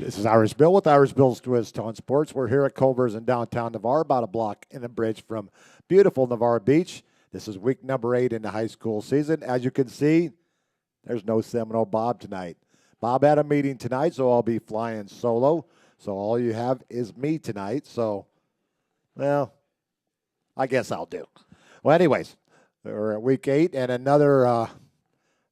This is Irish Bill with Irish Bill's Twist on Sports. We're here at Culver's in downtown Navarre, about a block in the bridge from beautiful Navarre Beach. This is week number 8 in the high school season. As you can see, there's no Seminole Bob tonight. Bob had a meeting tonight, so I'll be flying solo. So all you have is me tonight. So, well, I guess I'll do. Well, anyways, we're at week 8 and another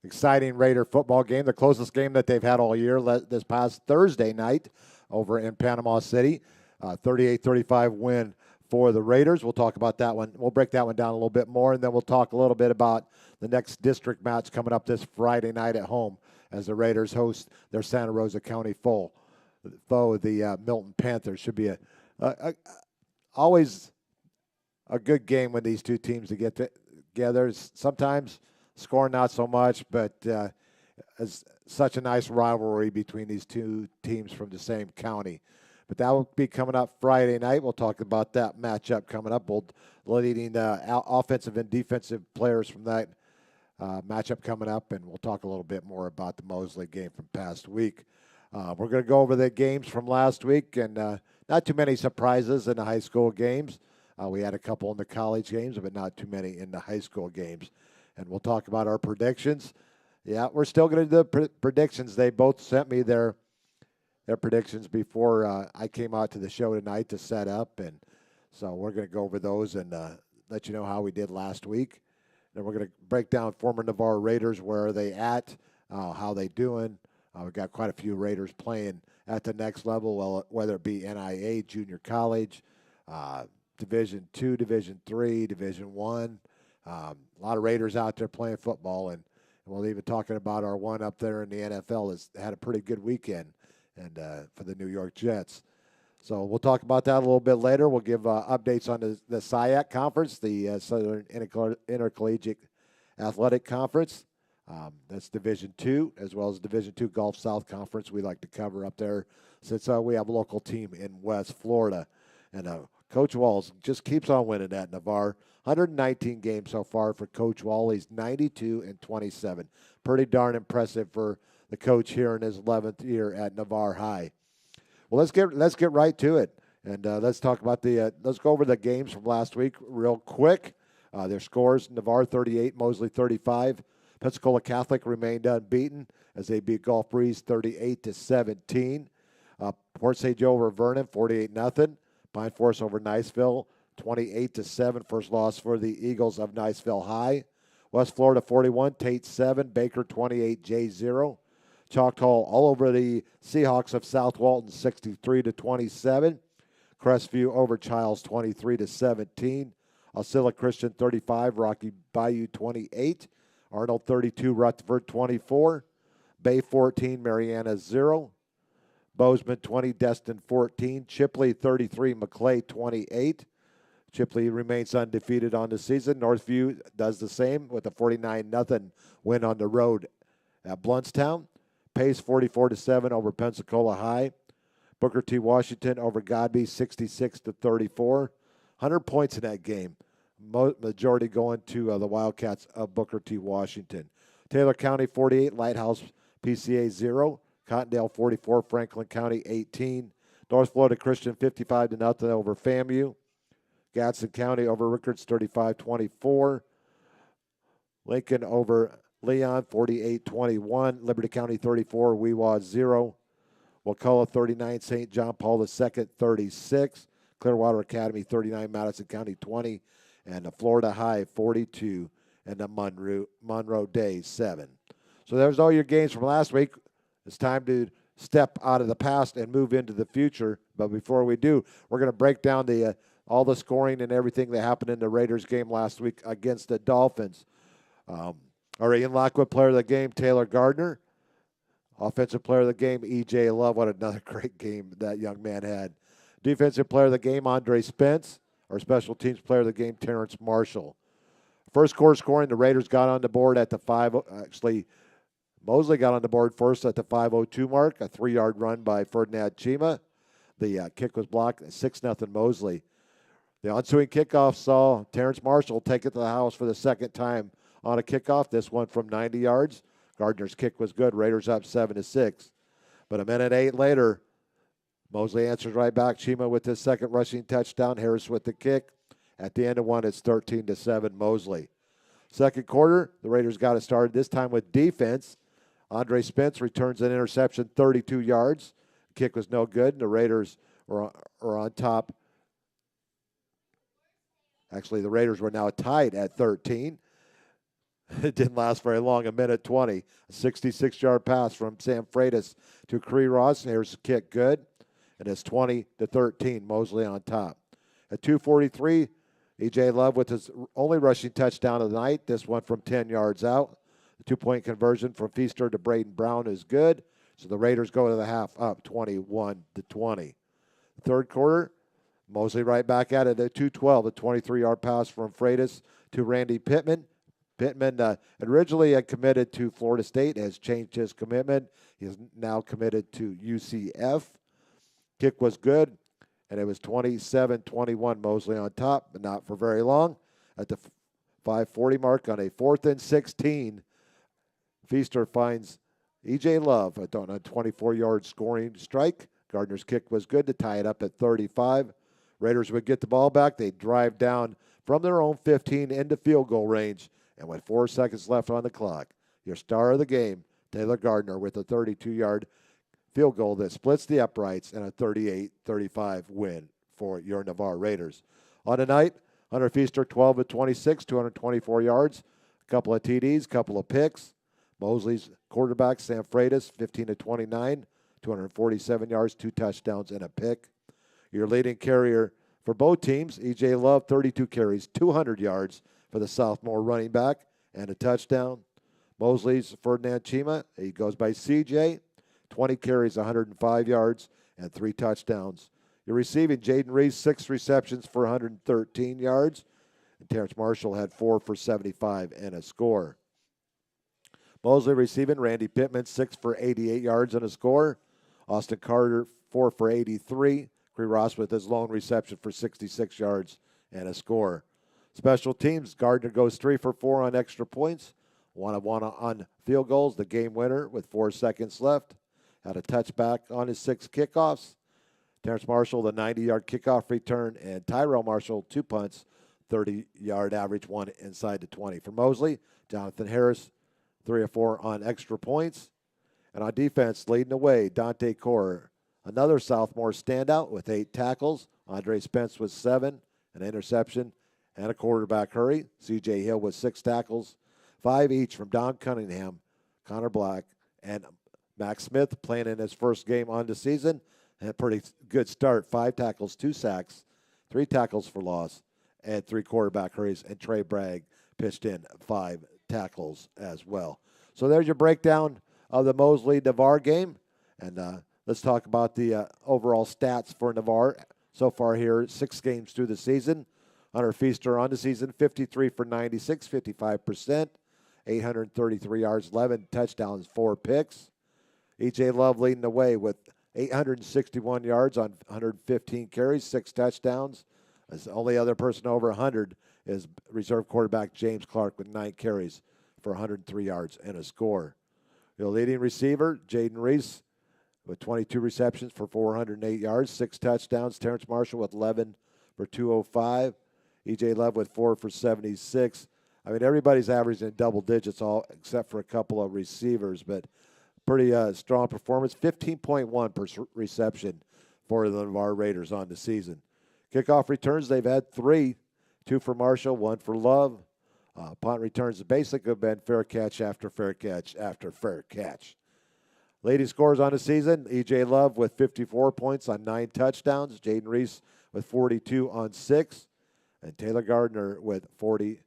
exciting Raider football game, the closest game that they've had all year this past Thursday night over in Panama City. 38-35 win for the Raiders. We'll talk about that one. We'll break that one down a little bit more, and then we'll talk a little bit about the next district match coming up this Friday night at home as the Raiders host their Santa Rosa County foe, the Milton Panthers. Should be always a good game when these two teams to get together. Sometimes score not so much, but it's such a nice rivalry between these two teams from the same county. But that will be coming up Friday night. We'll talk about that matchup coming up. We'll leading offensive and defensive players from that matchup coming up, and we'll talk a little bit more about the Mosley game from past week. We're going to go over the games from last week, and not too many surprises in the high school games. We had a couple in the college games, but not too many in the high school games. And we'll talk about our predictions. Yeah, we're still going to do the predictions. They both sent me their predictions before I came out to the show tonight to set up. And so we're going to go over those and let you know how we did last week. Then we're going to break down former Navarre Raiders, where are they at, how they doing. We've got quite a few Raiders playing at the next level, whether it be NIA, junior college, Division II, Division III, Division I. A lot of Raiders out there playing football, and we'll even talking about our one up there in the NFL has had a pretty good weekend, and for the New York Jets. So we'll talk about that a little bit later. We'll give updates on the SIAC Conference, the Southern Intercollegiate Athletic Conference. That's Division II, as well as Division II Gulf South Conference. We like to cover up there since we have a local team in West Florida, and Coach Walls just keeps on winning at Navarre. 119 games so far for Coach Wall. He's 92-27. Pretty darn impressive for the coach here in his 11th year at Navarre High. Well, let's get right to it, and let's talk about let's go over the games from last week real quick. Their scores: Navarre 38, Mosley 35. Pensacola Catholic remained unbeaten as they beat Gulf Breeze 38-17. Port St. Joe over Vernon 48-0. Pine Forest over Niceville 28-7. First loss for the Eagles of Niceville High. West Florida 41, Tate 7, Baker 28, J0. Choctaw all over the Seahawks of South Walton 63-27. Crestview over Childs 23-17. Osceola Christian 35, Rocky Bayou 28. Arnold 32, Rutherford 24. Bay 14, Mariana 0. Bozeman 20, Destin 14. Chipley 33, McClay 28. Chipley remains undefeated on the season. Northview does the same with a 49-0 win on the road at Bluntstown. Pace 44-7 over Pensacola High. Booker T. Washington over Godby 66-34. 100 points in that game. Majority going to the Wildcats of Booker T. Washington. Taylor County 48, Lighthouse PCA 0. Cottondale 44, Franklin County 18. North Florida Christian 55-0 over FAMU. Gadsden County over Rickards 35-24. Lincoln over Leon 48-21. Liberty County 34, Weewa 0. Wakulla 39, St. John Paul II 36. Clearwater Academy 39, Madison County 20. And the Florida High 42 and the Monroe Day 7. So there's all your games from last week. It's time to step out of the past and move into the future. But before we do, we're going to break down all the scoring and everything that happened in the Raiders game last week against the Dolphins. Our Ian Lockwood player of the game, Taylor Gardner. Offensive player of the game, E.J. Love. What another great game that young man had. Defensive player of the game, Andre Spence. Our special teams player of the game, Terrence Marshall. First quarter scoring, the Raiders got on the board at the Mosley got on the board first at the 5:02 mark. A 3-yard run by Ferdinand Chima. The kick was blocked, 6-0 Mosley. The ensuing kickoff saw Terrence Marshall take it to the house for the second time on a kickoff. This one from 90 yards. Gardner's kick was good. Raiders up 7-6. But a minute 8 later, Mosley answers right back. Chima with his second rushing touchdown. Harris with the kick. At the end of one, it's 13-7 Mosley. Second quarter, the Raiders got it started, this time with defense. Andre Spence returns an interception 32 yards. Kick was no good, and the Raiders are on top. Actually, the Raiders were now tied at 13. It didn't last very long, a minute 20. A 66-yard pass from Sam Freitas to Cree Ross. Here's the kick, good. And it's 20-13, Mosley on top. At 2:43, E.J. Love with his only rushing touchdown of the night. This one from 10 yards out. The two-point conversion from Feaster to Braden Brown is good. So the Raiders go to the half up 21-20. Third quarter, Mosley right back at it at 2:12. A 23-yard pass from Freitas to Randy Pittman. Pittman originally had committed to Florida State, has changed his commitment. He is now committed to UCF. Kick was good, and it was 27-21, Mosley on top, but not for very long. At the 5:40 mark on a 4th and 16, Feaster finds E.J. Love on a 24-yard scoring strike. Gardner's kick was good to tie it up at 35. Raiders would get the ball back. They'd drive down from their own 15 into field goal range. And with 4 seconds left on the clock, your star of the game, Taylor Gardner, with a 32-yard field goal that splits the uprights and a 38-35 win for your Navarre Raiders. On the night, Hunter Feaster, 12 of 26, 224 yards, a couple of TDs, a couple of picks. Mosley's quarterback, Sam Freitas, 15 of 29, 247 yards, 2 touchdowns, and a pick. Your leading carrier for both teams, E.J. Love, 32 carries, 200 yards for the sophomore running back, and a touchdown. Mosley's Ferdinand Chima, he goes by CJ, 20 carries, 105 yards, and 3 touchdowns. You're receiving Jaden Reese, 6 receptions for 113 yards, and Terrence Marshall had 4 for 75 and a score. Mosley receiving Randy Pittman, 6 for 88 yards and a score. Austin Carter, 4 for 83. Cree Ross with his lone reception for 66 yards and a score. Special teams, Gardner goes 3 for 4 on extra points. 1 of 1 on field goals, the game winner with 4 seconds left. Had a touchback on his 6 kickoffs. Terrence Marshall, the 90-yard kickoff return, and Tyrell Marshall, 2 punts, 30-yard average, 1 inside the 20. For Mosley, Jonathan Harris, 3 of 4 on extra points. And on defense, leading the way, Dante Core, another sophomore standout with 8 tackles. Andre Spence with 7, an interception, and a quarterback hurry. C.J. Hill with 6 tackles, 5 each from Don Cunningham, Connor Black, and Max Smith playing in his first game on the season. And a pretty good start, 5 tackles, 2 sacks, 3 tackles for loss, and 3 quarterback hurries. And Trey Bragg pitched in 5 tackles as well. So there's your breakdown of the Mosley-Navarre game. And let's talk about the overall stats for Navarre so far here, 6 games through the season. Hunter Feaster on the season, 53 for 96, 55%, 833 yards, 11 touchdowns, 4 picks. E.J. Love leading the way with 861 yards on 115 carries, 6 touchdowns. As the only other person over 100 is reserve quarterback James Clark with 9 carries for 103 yards and a score. The leading receiver, Jaden Reese, with 22 receptions for 408 yards, 6 touchdowns. Terrence Marshall with 11 for 205. E.J. Love with 4 for 76. I mean, everybody's averaging in double digits, all except for a couple of receivers, but pretty strong performance. 15.1 per reception for the Navarre Raiders on the season. Kickoff returns, they've had 3. 2 for Marshall, 1 for Love. Punt returns basically have been fair catch after fair catch after fair catch. Leading scores on the season, E.J. Love with 54 points on 9 touchdowns. Jaden Reese with 42 on 6. And Taylor Gardner with 40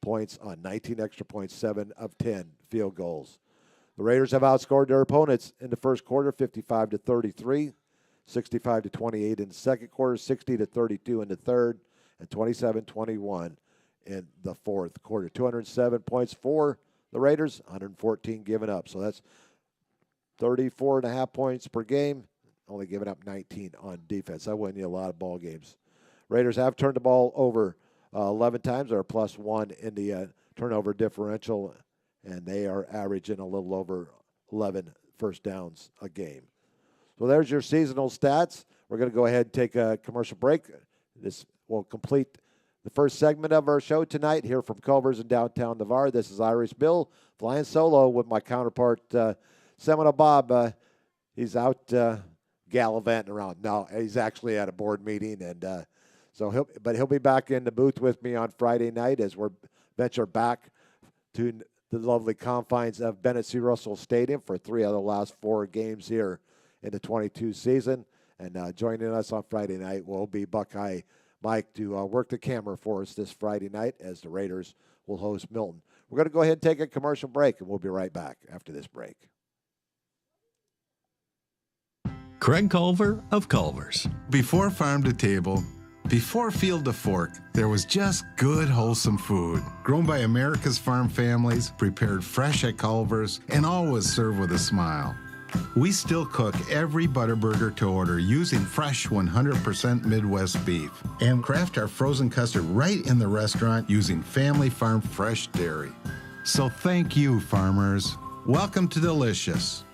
points on 19 extra points, 7 of 10 field goals. The Raiders have outscored their opponents in the first quarter, 55-33, 65-28 in the second quarter, 60-32 in the third, and 27-21 in the fourth quarter. 207 points for the Raiders, 114 given up. So that's 34.5 points per game, only giving up 19 on defense. That win you a lot of ball games. Raiders have turned the ball over 11 times. They're +1 in the turnover differential, and they are averaging a little over 11 first downs a game. So there's your seasonal stats. We're going to go ahead and take a commercial break. This will complete the first segment of our show tonight here from Culver's in downtown Navarre. This is Irish Bill flying solo with my counterpart, Seminole Bob. He's out gallivanting around. No, he's actually at a board meeting, and so he'll be back in the booth with me on Friday night as we're venture back to the lovely confines of Bennett C. Russell Stadium for 3 of the last 4 games here in the 22 season. And joining us on Friday night will be Buckeye Mike to work the camera for us this Friday night as the Raiders will host Milton. We're going to go ahead and take a commercial break, and we'll be right back after this break. Craig Culver of Culver's. Before farm to table, before field to fork, there was just good, wholesome food. Grown by America's farm families, prepared fresh at Culver's, and always served with a smile. We still cook every Butterburger to order using fresh 100% Midwest beef and craft our frozen custard right in the restaurant using family farm fresh dairy. So thank you, farmers. Welcome to Delicious.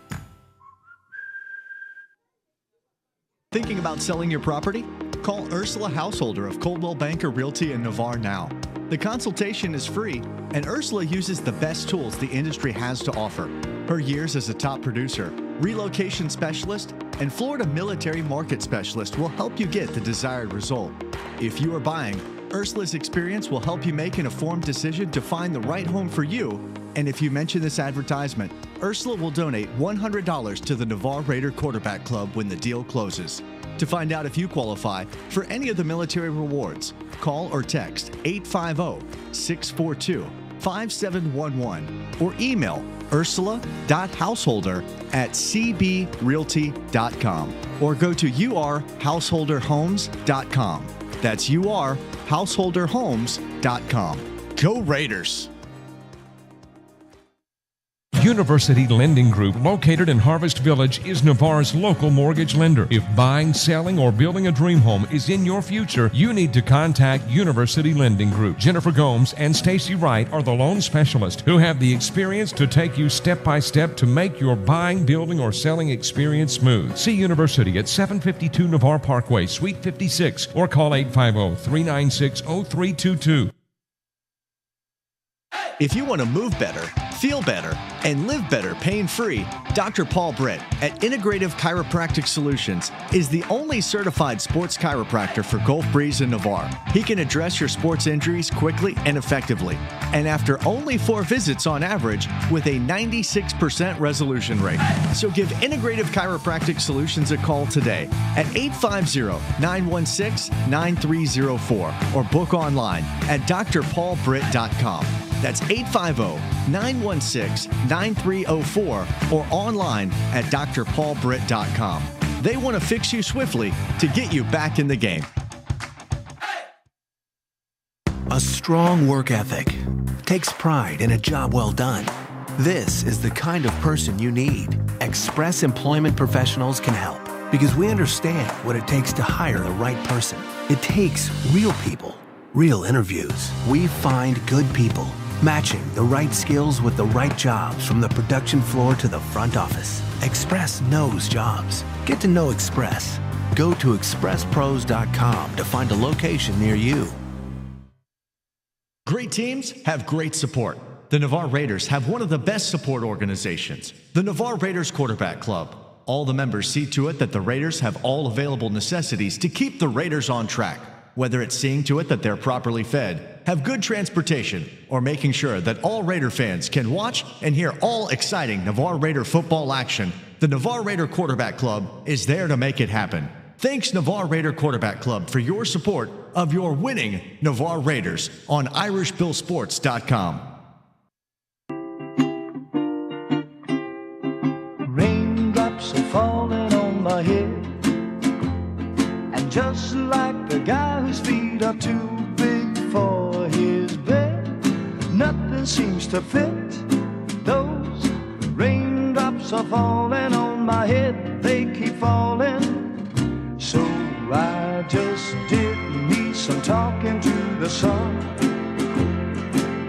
Thinking about selling your property? Call Ursula Householder of Coldwell Banker Realty in Navarre now. The consultation is free, and Ursula uses the best tools the industry has to offer. Her years as a top producer, relocation specialist, and Florida military market specialist will help you get the desired result. If you are buying, Ursula's experience will help you make an informed decision to find the right home for you. And if you mention this advertisement, Ursula will donate $100 to the Navarre Raider Quarterback Club when the deal closes. To find out if you qualify for any of the military rewards, call or text 850-642-5711 or email ursula.householder@cbrealty.com or go to urhouseholderhomes.com. That's urhouseholderhomes.com. Go Raiders! University Lending Group, located in Harvest Village, is Navarre's local mortgage lender. If buying, selling, or building a dream home is in your future, you need to contact University Lending Group. Jennifer Gomes and Stacy Wright are the loan specialists who have the experience to take you step by step to make your buying, building, or selling experience smooth. See University at 752 Navarre Parkway, Suite 56, or call 850-396-0322. If you want to move better, feel better, and live better pain-free, Dr. Paul Britt at Integrative Chiropractic Solutions is the only certified sports chiropractor for Gulf Breeze and Navarre. He can address your sports injuries quickly and effectively, and after only 4 visits on average with a 96% resolution rate. So give Integrative Chiropractic Solutions a call today at 850-916-9304 or book online at drpaulbritt.com. That's 850-916-9304 or online at drpaulbritt.com. They want to fix you swiftly to get you back in the game. A strong work ethic takes pride in a job well done. This is the kind of person you need. Express Employment Professionals can help because we understand what it takes to hire the right person. It takes real people, real interviews. We find good people, matching the right skills with the right jobs from the production floor to the front office. Express knows jobs. Get to know Express. Go to expresspros.com to find a location near you. Great teams have great support. The Navarre Raiders have one of the best support organizations, the Navarre Raiders Quarterback Club. All the members see to it that the Raiders have all available necessities to keep the Raiders on track. Whether it's seeing to it that they're properly fed, have good transportation, or making sure that all Raider fans can watch and hear all exciting Navarre Raider football action, the Navarre Raider Quarterback Club is there to make it happen. Thanks, Navarre Raider Quarterback Club, for your support of your winning Navarre Raiders on IrishBillSports.com. Raindrops are falling on my head, and just like the guy whose feet are too big for his bed, nothing seems to fit. Those raindrops are falling on my head, they keep falling. So I just did me some talking to the sun,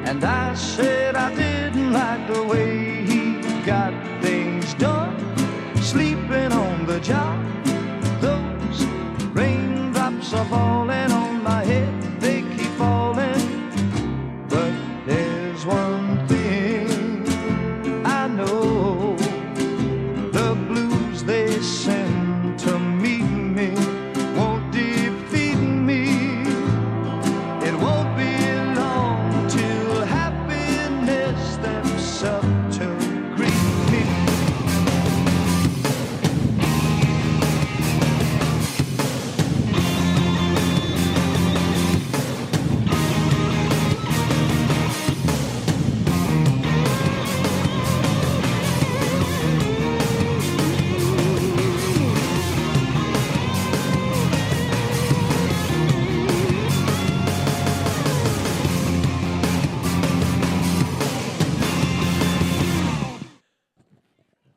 and I said I didn't like the way he got things done, sleeping on the job.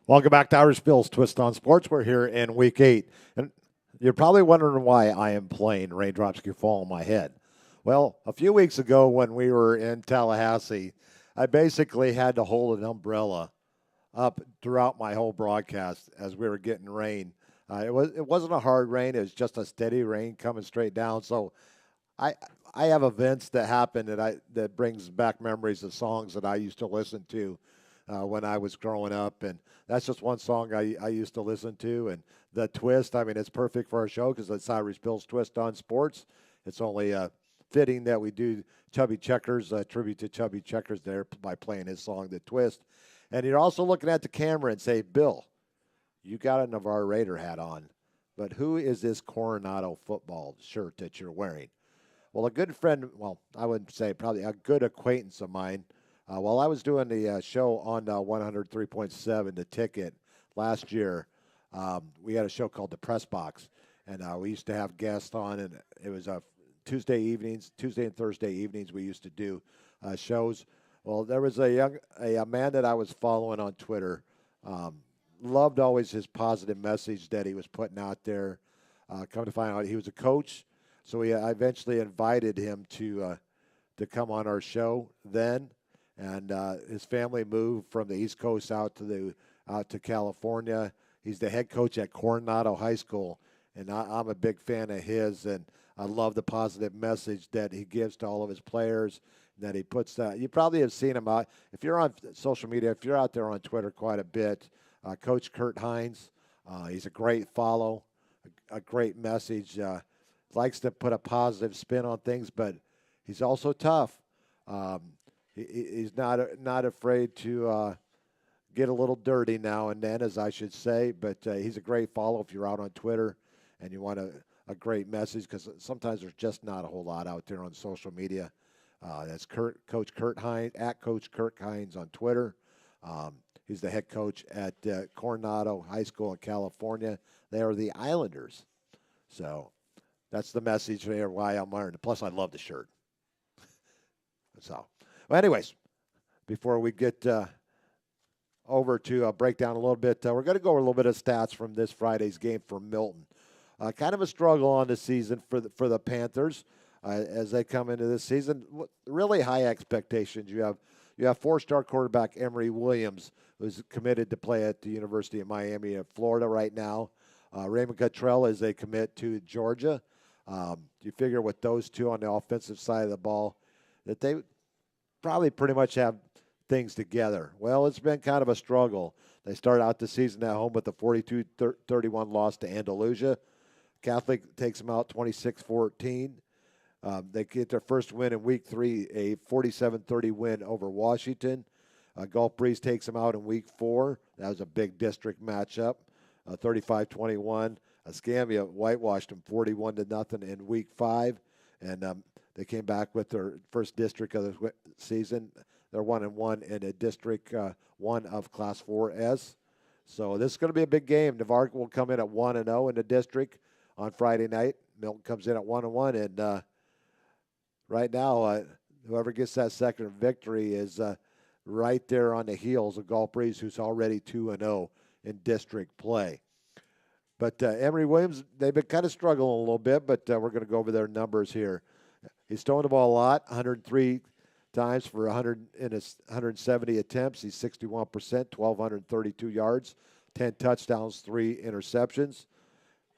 Welcome back to Irish Bill's Twist on Sports. We're here in Week 8. And you're probably wondering why I am playing Raindrops Keep Falling on My Head. Well, a few weeks ago when we were in Tallahassee, I basically had to hold an umbrella up throughout my whole broadcast as we were getting rain. It wasn't a hard rain. It was just a steady rain coming straight down. So I have events that happen that brings back memories of songs that I used to listen to when I was growing up, and that's just one song I used to listen to. And the twist, I mean, it's perfect for our show because it's Irish Bill's Twist on Sports. It's only fitting that we do Chubby Checkers, a tribute to Chubby Checkers there by playing his song, The Twist. And you're also looking at the camera and say, Bill, you got a Navarre Raider hat on, but who is this Coronado football shirt that you're wearing? Well, a good friend, well, I wouldn't say, probably a good acquaintance of mine, while I was doing the show on 103.7, The Ticket, last year, we had a show called The Press Box, and we used to have guests on, and it was Tuesday and Thursday evenings we used to do shows. Well, there was a man that I was following on Twitter, loved always his positive message that he was putting out there. Come to find out, he was a coach, so I eventually invited him to come on our show then. And his family moved from the East Coast out to California. He's the head coach at Coronado High School, and I'm a big fan of his. And I love the positive message that he gives to all of his players. That he puts that. You probably have seen him out. If you're on social media, if you're out there on Twitter quite a bit, Coach Kurt Hines. He's a great follow, a great message. Likes to put a positive spin on things, but he's also tough. He's not afraid to get a little dirty now and then, as I should say. But he's a great follow if you're out on Twitter and you want a great message, because sometimes there's just not a whole lot out there on social media. That's Coach Kurt Hines, at Coach Kurt Hines on Twitter. He's the head coach at Coronado High School in California. They are the Islanders. So that's the message there, why I'm wearing it. Plus, I love the shirt. So. Well, anyways, before we get over to break down a little bit, we're going to go over a little bit of stats from this Friday's game for Milton. Kind of a struggle on the season for the Panthers as they come into this season. Really high expectations. You have four-star quarterback Emory Williams, who's committed to play at the University of Miami of Florida right now. Raymond Cottrell is a commit to Georgia. You figure with those two on the offensive side of the ball that they probably pretty much have things together. Well, it's been kind of a struggle. They start out the season at home with a 42-31 loss to Andalusia. Catholic takes them out 26-14. They get their first win in Week 3, a 47-30 win over Washington. Gulf Breeze takes them out in Week 4. That was a big district matchup, 35-21. Escambia whitewashed them 41-0 in Week 5. And they came back with their first district of the season. They're 1-1 in a District 1 of Class 4S. So this is going to be a big game. Navarre will come in at 1-0 in the district on Friday night. Milton comes in at 1-1, and right now, whoever gets that second victory is right there on the heels of Gulf Breeze, who's already 2-0 in district play. But Emory Williams, they've been kind of struggling a little bit, but we're going to go over their numbers here. He's throwing the ball a lot, 103 times for 170 attempts. He's 61%, 1,232 yards, 10 touchdowns, 3 interceptions.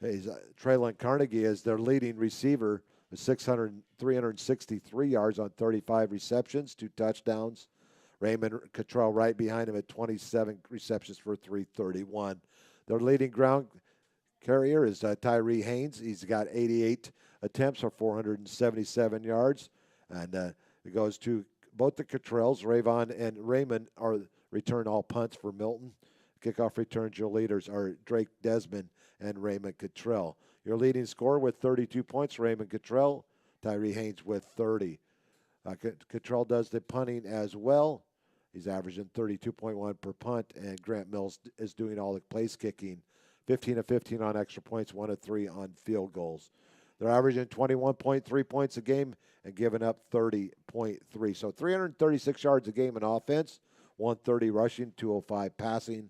Traylon Carnegie is their leading receiver with 363 yards on 35 receptions, 2 touchdowns. Raymond Cottrell right behind him at 27 receptions for 331. Their leading ground carrier is Tyree Haynes. He's got 88 attempts for 477 yards. And it goes to both the Cottrells. Rayvon and Raymond return all punts for Milton. Kickoff returns, your leaders are Drake Desmond and Raymond Cottrell. Your leading scorer with 32 points, Raymond Cottrell. Tyree Haynes with 30. Cottrell does the punting as well. He's averaging 32.1 per punt, and Grant Mills is doing all the place kicking. 15 of 15 on extra points, 1 of 3 on field goals. They're averaging 21.3 points a game and giving up 30.3. So 336 yards a game in offense, 130 rushing, 205 passing.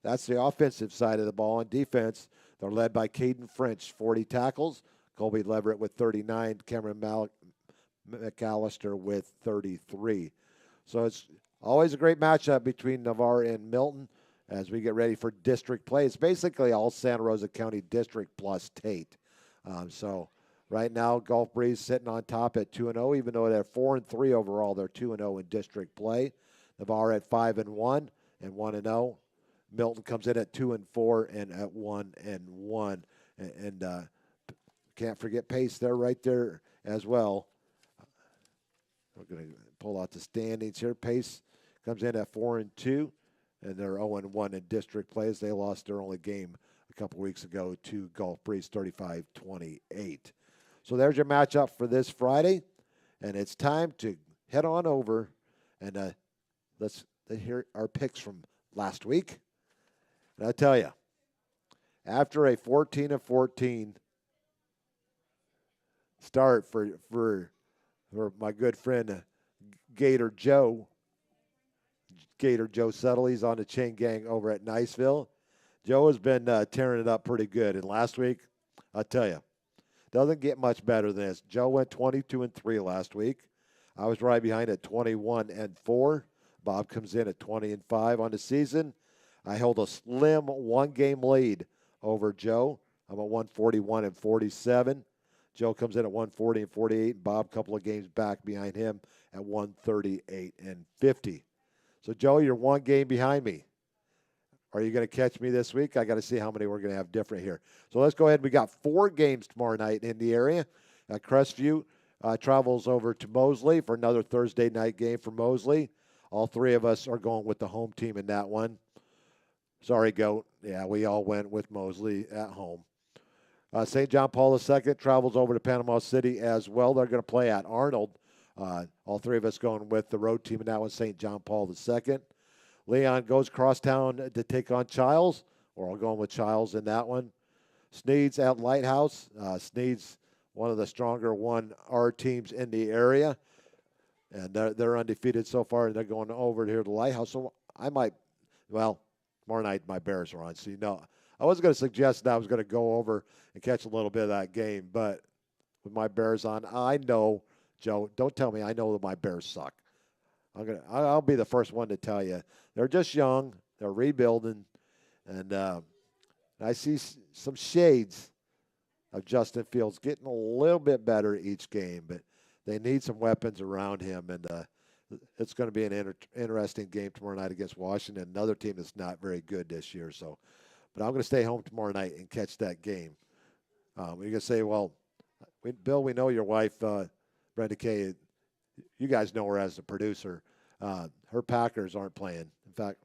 That's the offensive side of the ball. On defense, they're led by Caden French, 40 tackles. Colby Leverett with 39. Cameron McAllister with 33. So it's always a great matchup between Navarre and Milton as we get ready for district play. It's basically all Santa Rosa County District plus Tate. So right now, Gulf Breeze sitting on top at 2-0, even though they're 4-3 overall. They're 2-0 in district play. Navarre at 5-1 and 1-0. Milton comes in at 2-4 and at 1-1. And can't forget Pace there, right there as well. We're going to pull out the standings here. Pace comes in at 4-2, and they're 0-1 in district plays. They lost their only game a couple weeks ago to Gulf Breeze, 35-28. So there's your matchup for this Friday, and it's time to head on over and let's hear our picks from last week. And I tell you, after a 14-14 start for my good friend Gator Joe Settle, he's on the chain gang over at Niceville. Joe has been tearing it up pretty good. And last week, I tell you, doesn't get much better than this. Joe went 22-3 last week. I was right behind at 21-4. Bob comes in at 20-5 on the season. I held a slim one-game lead over Joe. I'm at 141-47. Joe comes in at 140-48. Bob, a couple of games back behind him at 138-50. So, Joe, you're one game behind me. Are you going to catch me this week? I got to see how many we're going to have different here. So let's go ahead. We got 4 games tomorrow night in the area. Crestview travels over to Mosley for another Thursday night game for Mosley. All 3 of us are going with the home team in that one. Sorry, Goat. Yeah, we all went with Mosley at home. St. John Paul II travels over to Panama City as well. They're going to play at Arnold. All 3 of us going with the road team in that one, St. John Paul II. Leon goes crosstown to take on Childs. We're all going with Childs in that one. Sneed's at Lighthouse. Sneed's one of the stronger 1R teams in the area. And they're undefeated so far, and they're going over here to Lighthouse. So I might, well, tomorrow night my Bears are on. So, you know, I was going to suggest that I was going to go over and catch a little bit of that game. But with my Bears on, I know, Joe, don't tell me I know that my Bears suck. I'll be the first one to tell you. They're just young. They're rebuilding. And I see some shades of Justin Fields getting a little bit better each game. But they need some weapons around him. And it's going to be an interesting game tomorrow night against Washington, another team that's not very good this year. So, but I'm going to stay home tomorrow night and catch that game. You're going to say, well, Bill, we know your wife, Brenda Kay, you guys know her as the producer. Her Packers aren't playing. In fact,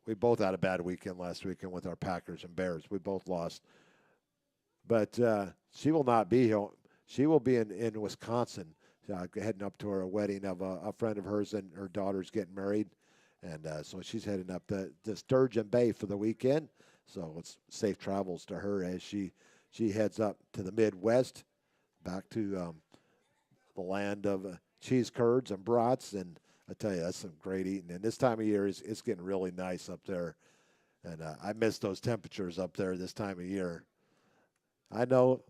we both had a bad weekend last weekend with our Packers and Bears. We both lost. But she will not be here. She will be in Wisconsin, heading up to her wedding of a friend of hers, and her daughter's getting married. And so she's heading up to Sturgeon Bay for the weekend. So it's safe travels to her as she heads up to the Midwest, back to the land of cheese curds and brats. And I tell you, that's some great eating. And this time of year, it's getting really nice up there. And I miss those temperatures up there this time of year. I know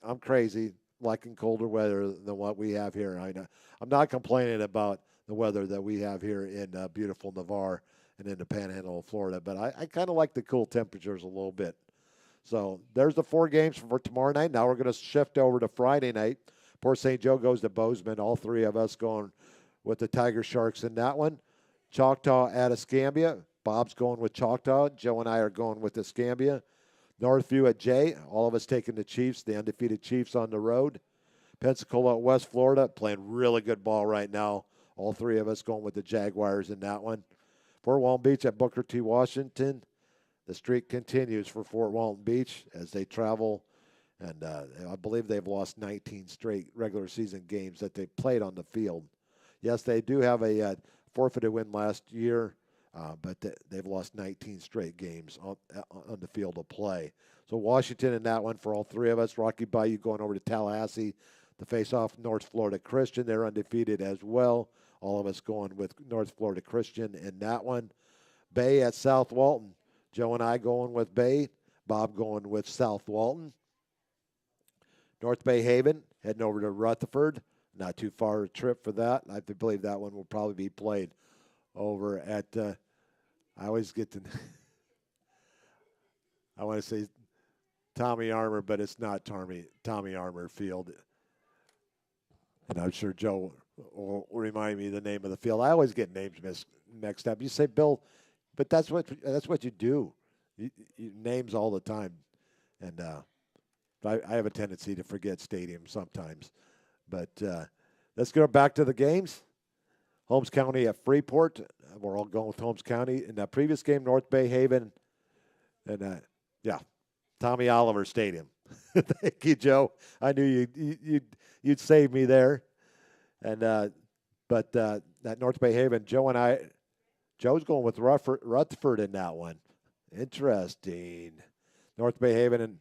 I'm crazy, liking colder weather than what we have here. I'm not complaining about the weather that we have here in beautiful Navarre and in the Panhandle of Florida, but I kind of like the cool temperatures a little bit. So there's the 4 games for tomorrow night. Now we're going to shift over to Friday night. Port St. Joe goes to Bozeman. All 3 of us going with the Tiger Sharks in that one. Choctaw at Escambia. Bob's going with Choctaw. Joe and I are going with Escambia. Northview at Jay. All of us taking the Chiefs, the undefeated Chiefs on the road. Pensacola at West Florida, playing really good ball right now. All 3 of us going with the Jaguars in that one. Fort Walton Beach at Booker T. Washington. The streak continues for Fort Walton Beach as they travel. And I believe they've lost 19 straight regular season games that they played on the field. Yes, they do have a forfeited win last year, but they've lost 19 straight games on the field of play. So Washington in that one for all 3 of us. Rocky Bayou going over to Tallahassee to face off North Florida Christian. They're undefeated as well. All of us going with North Florida Christian in that one. Bay at South Walton. Joe and I going with Bay. Bob going with South Walton. North Bay Haven heading over to Rutherford. Not too far a trip for that. I believe that one will probably be played over at, I always get to, I want to say Tommy Armour, but it's not Tommy Armour Field. And I'm sure Joe will remind me the name of the field. I always get names mixed up. You say, Bill, but that's what you do. You names all the time. And I have a tendency to forget stadiums sometimes. But let's go back to the games. Holmes County at Freeport. We're all going with Holmes County. In that previous game, North Bay Haven. And, Tommy Oliver Stadium. Thank you, Joe. I knew you'd save me there. And but that North Bay Haven, Joe's going with Rutherford in that one. Interesting. North Bay Haven, and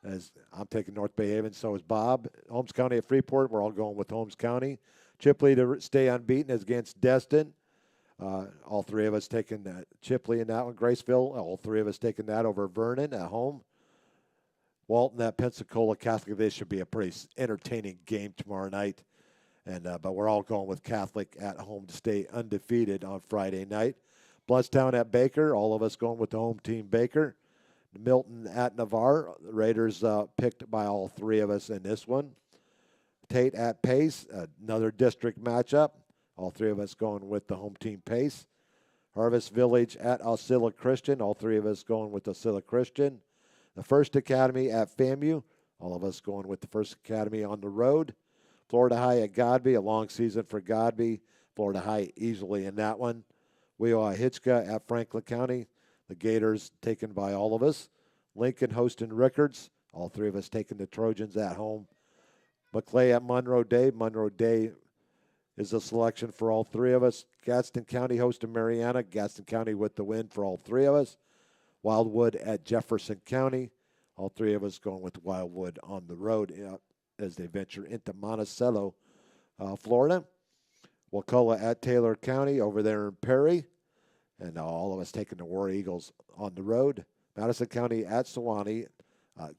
as I'm taking North Bay Haven, so is Bob. Holmes County at Freeport, we're all going with Holmes County. Chipley to stay unbeaten is against Destin. All three of us taking Chipley in that one. Graceville, all three of us taking that over Vernon at home. Walton at Pensacola Catholic. This should be a pretty entertaining game tomorrow night. And but we're all going with Catholic at home to stay undefeated on Friday night. Bloodstown at Baker, all of us going with the home team Baker. Milton at Navarre, the Raiders picked by all three of us in this one. Tate at Pace, another district matchup. All three of us going with the home team Pace. Harvest Village at Osceola Christian, all three of us going with Osceola Christian. The First Academy at FAMU, all of us going with the First Academy on the road. Florida High at Godby, a long season for Godby. Florida High easily in that one. Weohitchka at Franklin County, the Gators taken by all of us. Lincoln hosting Rickards, all three of us taking the Trojans at home. McClay at Monroe Day. Monroe Day is a selection for all three of us. Gadsden County hosting Mariana. Gadsden County with the win for all three of us. Wildwood at Jefferson County. All three of us going with Wildwood on the road as they venture into Monticello, Florida. Wakulla at Taylor County over there in Perry. And all of us taking the War Eagles on the road. Madison County at Sewanee.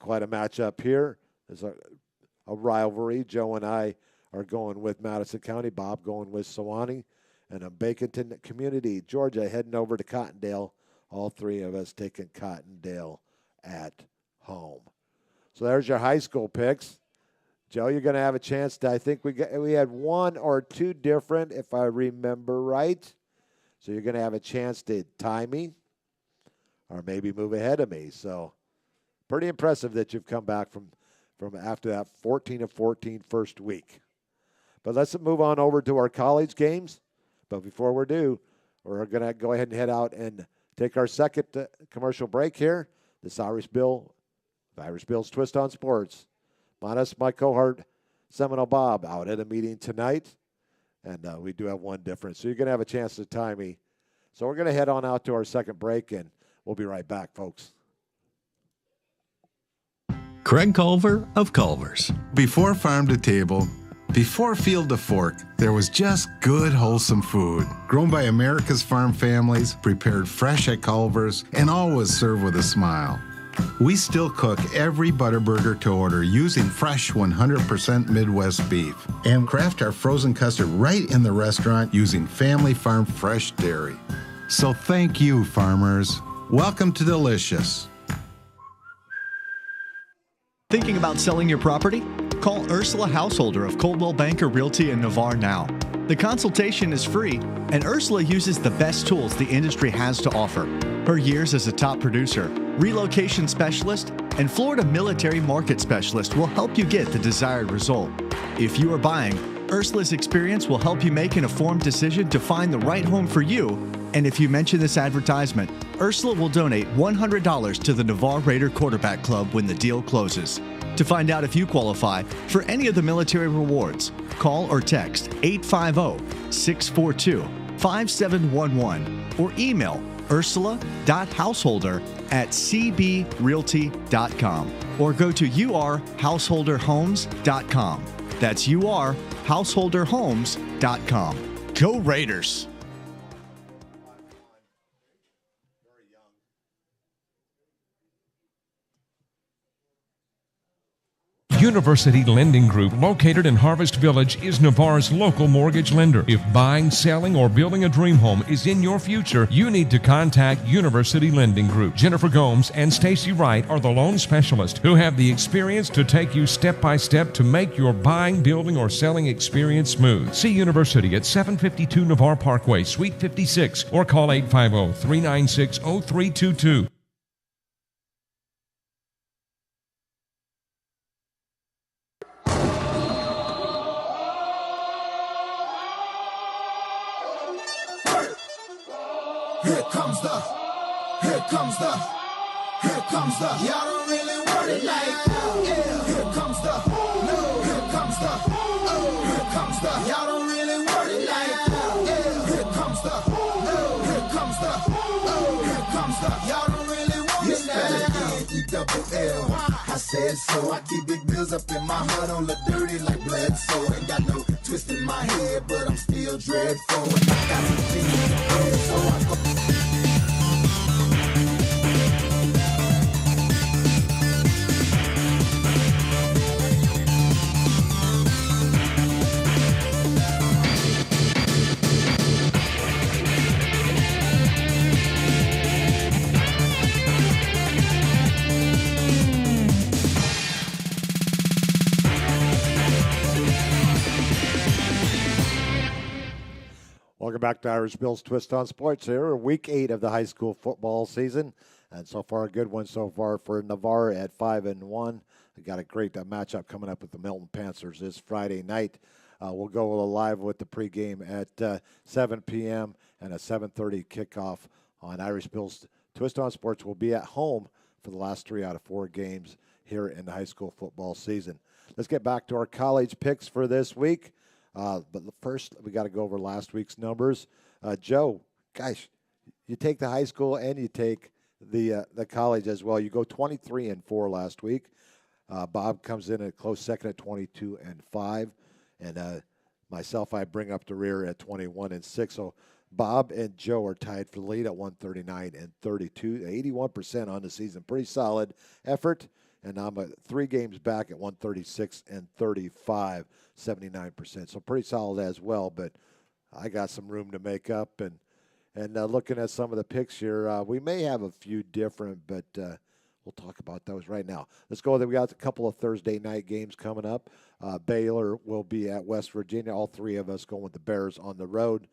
Quite a matchup here. There's a rivalry. Joe and I are going with Madison County. Bob going with Sewanee. And a Baconton Community, Georgia, heading over to Cottondale. All three of us taking Cottondale at home. So there's your high school picks. Joe, you're going to have a chance to, I think we had one or two different, if I remember right. So you're going to have a chance to tie me or maybe move ahead of me. So pretty impressive that you've come back from after that 14-14 first week. But let's move on over to our college games. But before we do, we're going to go ahead and head out and take our second commercial break here. This Irish Bill's Twist on Sports. Minus my cohort, Seminole Bob, out at a meeting tonight. And we do have one difference. So you're going to have a chance to tie me. So we're going to head on out to our second break, and we'll be right back, folks. Craig Culver of Culver's. Before farm to table, before field to fork, there was just good, wholesome food. Grown by America's farm families, prepared fresh at Culver's, and always served with a smile. We still cook every Butterburger to order using fresh 100% Midwest beef and craft our frozen custard right in the restaurant using family farm fresh dairy. So thank you, farmers. Welcome to Delicious. Thinking about selling your property? Call Ursula Householder of Coldwell Banker Realty in Navarre now. The consultation is free, and Ursula uses the best tools the industry has to offer. Her years as a top producer, relocation specialist, and Florida military market specialist will help you get the desired result. If you are buying, Ursula's experience will help you make an informed decision to find the right home for you. And if you mention this advertisement, Ursula will donate $100 to the Navarre Raider Quarterback Club when the deal closes. To find out if you qualify for any of the military rewards, call or text 850-642-5711 or email ursula.householder@cbrealty.com or go to urhouseholderhomes.com. That's urhouseholderhomes.com. Go Raiders! University Lending Group, located in Harvest Village, is Navarre's local mortgage lender. If buying, selling, or building a dream home is in your future, you need to contact University Lending Group. Jennifer Gomes and Stacy Wright are the loan specialists who have the experience to take you step by step to make your buying, building, or selling experience smooth. See University at 752 Navarre Parkway, Suite 56, or call 850-396-0322. Here comes the, y'all don't really want it like, yeah. Here comes the, no. Here comes the, oh. Here comes the, y'all don't really want it like, yeah. Here comes the, no. Here comes the, oh. Here comes the, y'all don't really want it like, E-double-L. I said so, I keep big bills up in my heart on the dirty like blood, so ain't got no twist in my head, but I'm still dreadful. And I got some things, so I go. Welcome back to Irish Bill's Twist on Sports here. Week 8 of the high school football season. And so far, a good one so far for Navarre at 5-1. We got a great matchup coming up with the Milton Panthers this Friday night. We'll go live with the pregame at 7 p.m. and a 7:30 kickoff on Irish Bill's Twist on Sports. Will be at home for the last 3 out of 4 games here in the high school football season. Let's get back to our college picks for this week. But first, we got to go over last week's numbers. Joe, gosh, you take the high school and you take the college as well. You go 23-4 last week. Bob comes in at close second at 22-5, and myself, I bring up the rear at 21-6. So Bob and Joe are tied for the lead at 139 and 32, 81% on the season. Pretty solid effort. And I'm 3 games back at 136 and 35, 79%. So pretty solid as well, but I got some room to make up. And looking at some of the picks here, we may have a few different, but we'll talk about those right now. Let's go. We got a couple of Thursday night games coming up. Baylor will be at West Virginia. All 3 of us going with the Bears on the road.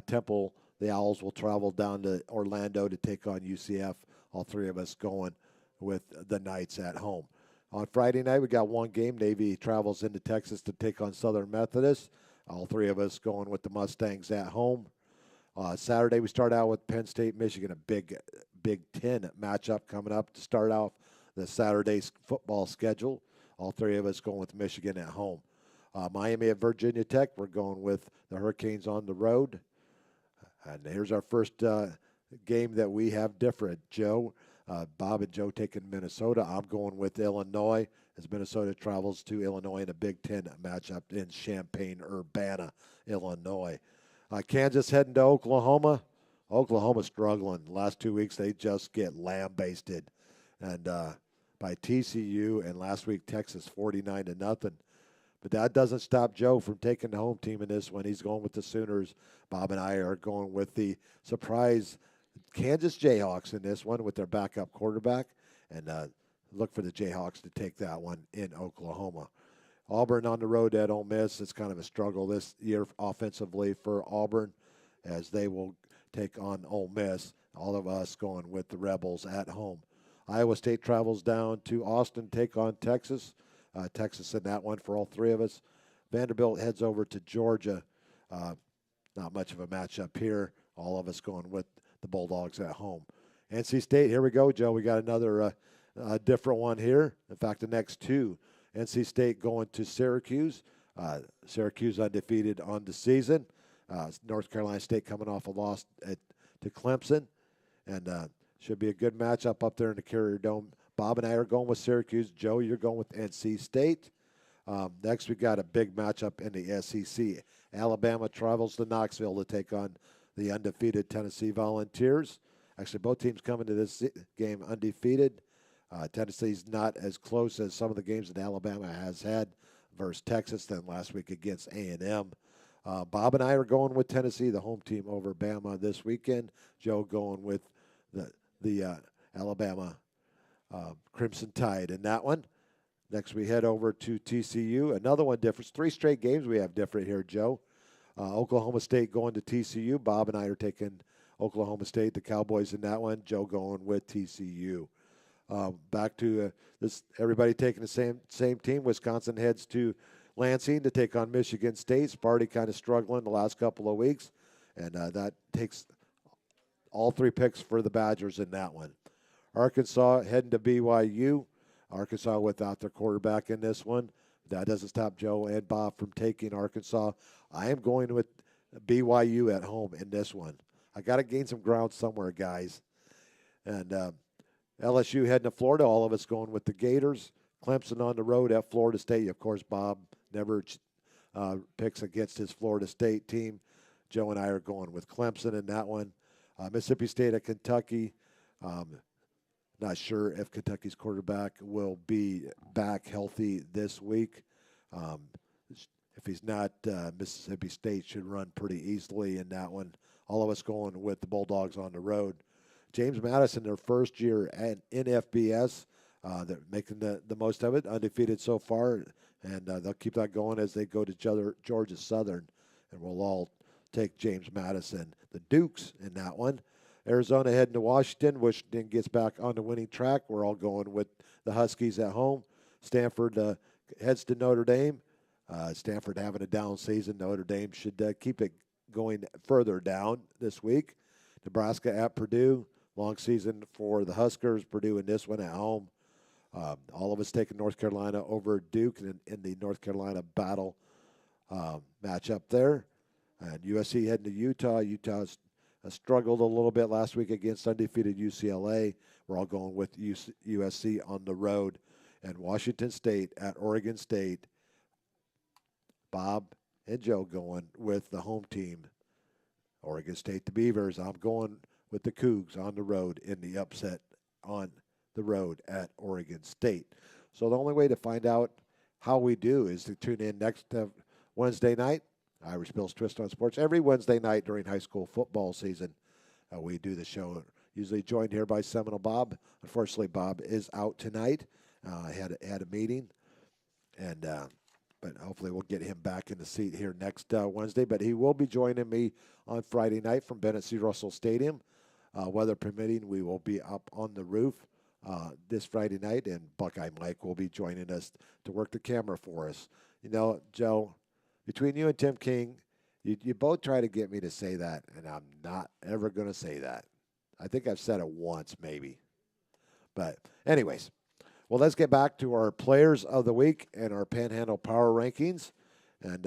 Temple, the Owls will travel down to Orlando to take on UCF. All 3 of us going with the Knights at home. On Friday night, we got one game. Navy travels into Texas to take on Southern Methodist. All 3 of us going with the Mustangs at home. Saturday, we start out with Penn State, Michigan, a Big Ten matchup coming up to start off the Saturday's football schedule. All 3 of us going with Michigan at home. Miami at Virginia Tech, we're going with the Hurricanes on the road. And here's our first game that we have different, Joe. Bob and Joe taking Minnesota. I'm going with Illinois as Minnesota travels to Illinois in a Big Ten matchup in Champaign-Urbana, Illinois. Kansas heading to Oklahoma. Oklahoma struggling. The last 2 weeks, they just get lambasted. And by TCU, and last week, Texas 49-0. But that doesn't stop Joe from taking the home team in this one. He's going with the Sooners. Bob and I are going with the surprise Kansas Jayhawks in this one with their backup quarterback, and look for the Jayhawks to take that one in Oklahoma. Auburn on the road at Ole Miss. It's kind of a struggle this year offensively for Auburn as they will take on Ole Miss. All of us going with the Rebels at home. Iowa State travels down to Austin, take on Texas. Texas in that one for all 3 of us. Vanderbilt heads over to Georgia. Not much of a matchup here. All of us going with the Bulldogs at home. NC State, here we go, Joe. We got another different one here. In fact, the next 2. NC State going to Syracuse. Syracuse undefeated on the season. North Carolina State coming off a loss to Clemson. And should be a good matchup up there in the Carrier Dome. Bob and I are going with Syracuse. Joe, you're going with NC State. Next, we got a big matchup in the SEC. Alabama travels to Knoxville to take on the undefeated Tennessee Volunteers. Actually, both teams coming to this game undefeated. Tennessee's not as close as some of the games that Alabama has had versus Texas than last week against A&M. Bob and I are going with Tennessee, the home team, over Bama this weekend. Joe going with the Alabama Crimson Tide in that one. Next, we head over to TCU. Another one different. 3 straight games we have different here, Joe. Oklahoma State going to TCU. Bob and I are taking Oklahoma State, the Cowboys in that one. Joe going with TCU. Back to this, everybody taking the same team. Wisconsin heads to Lansing to take on Michigan State. Sparty kind of struggling the last couple of weeks, and that takes all 3 picks for the Badgers in that one. Arkansas heading to BYU. Arkansas without their quarterback in this one. That doesn't stop Joe and Bob from taking Arkansas. I am going with BYU at home in this one. I got to gain some ground somewhere, guys. And LSU heading to Florida. All of us going with the Gators. Clemson on the road at Florida State. Of course, Bob never picks against his Florida State team. Joe and I are going with Clemson in that one. Mississippi State at Kentucky. Not sure if Kentucky's quarterback will be back healthy this week. If he's not, Mississippi State should run pretty easily in that one. All of us going with the Bulldogs on the road. James Madison, their first year in FBS. They're making the most of it, undefeated so far, and they'll keep that going as they go to Georgia Southern, and we'll all take James Madison. The Dukes in that one. Arizona heading to Washington. Washington gets back on the winning track. We're all going with the Huskies at home. Stanford heads to Notre Dame. Stanford having a down season. Notre Dame should keep it going further down this week. Nebraska at Purdue. Long season for the Huskers. Purdue in this one at home. All of us taking North Carolina over Duke in the North Carolina battle matchup there. And USC heading to Utah. Utah's struggled a little bit last week against undefeated UCLA. We're all going with USC on the road. And Washington State at Oregon State. Bob and Joe going with the home team. Oregon State, the Beavers. I'm going with the Cougs on the road in the upset on the road at Oregon State. So the only way to find out how we do is to tune in next Wednesday night. Irish Bill's Twist on Sports. Every Wednesday night during high school football season, we do the show. Usually joined here by Seminole Bob. Unfortunately, Bob is out tonight. Had a meeting, and but hopefully we'll get him back in the seat here next Wednesday. But he will be joining me on Friday night from Bennett C. Russell Stadium. Weather permitting, we will be up on the roof this Friday night, and Buckeye Mike will be joining us to work the camera for us. You know, Joe, between you and Tim King, you both try to get me to say that, and I'm not ever going to say that. I think I've said it once, maybe. But anyways, well, let's get back to our players of the week and our Panhandle Power Rankings. And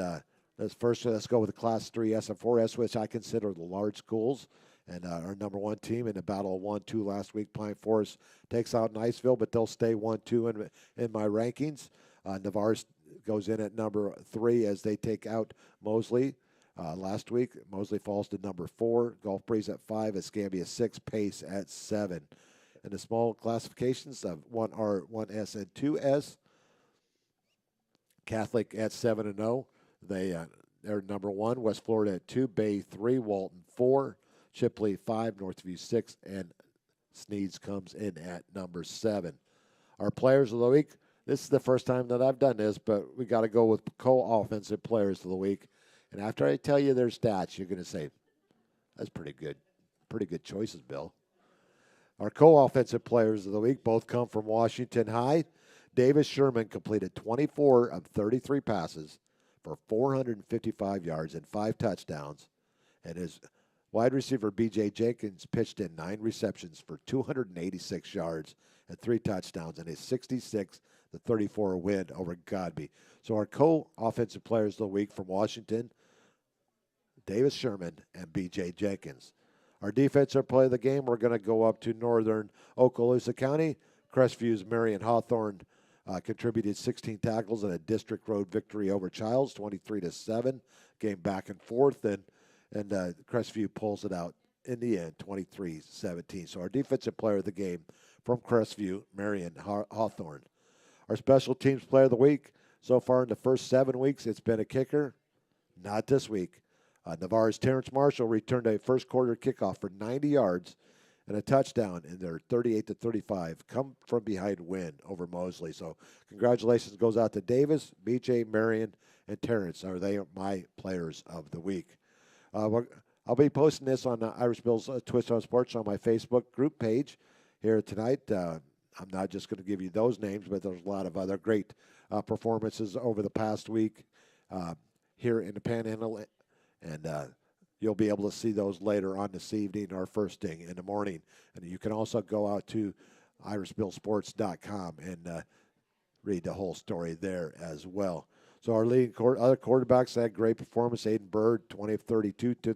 let's go with the Class 3 SF4S, which I consider the large schools. And our number 1 team in the battle of 1-2 last week, Pine Forest takes out Niceville, but they'll stay 1-2 in my rankings. Navarre goes in at number 3 as they take out Mosley. Last week, Mosley falls to number 4. Gulf Breeze at 5, Escambia 6, Pace at 7. In the small classifications of 1R, 1S, and 2S, Catholic at 7-0. They're number 1. West Florida at 2, Bay 3, Walton 4, Chipley 5, Northview 6, and Sneeds comes in at number 7. Our players of the week. This is the first time that I've done this, but we got to go with co-offensive players of the week. And after I tell you their stats, you're going to say, that's pretty good. Pretty good choices, Bill. Our co-offensive players of the week both come from Washington High. Davis Sherman completed 24 of 33 passes for 455 yards and 5 touchdowns. And his wide receiver, B.J. Jenkins, pitched in 9 receptions for 286 yards and 3 touchdowns in a 66-34 win over Godby. So our co-offensive players of the week from Washington, Davis Sherman and B.J. Jenkins. Our defensive play of the game, we're going to go up to northern Okaloosa County. Crestview's Marion Hawthorne contributed 16 tackles in a district road victory over Childs, 23-7. Game back and forth, and Crestview pulls it out in the end, 23-17. So our defensive player of the game from Crestview, Marion Hawthorne. Our special teams player of the week, so far in the first 7 weeks, it's been a kicker. Not this week. Navarre's Terrence Marshall returned a first quarter kickoff for 90 yards and a touchdown in their 38-35 come from behind win over Mosley. So congratulations goes out to Davis, BJ, Marion, and Terrence. They are my players of the week. I'll be posting this on Irish Bill's Twist on Sports on my Facebook group page here tonight. I'm not just going to give you those names, but there's a lot of other great performances over the past week here in the Panhandle, and you'll be able to see those later on this evening or first thing in the morning. And you can also go out to irishbillsports.com and read the whole story there as well. So our leading other quarterbacks had great performance. Aiden Bird, 20 of 32 to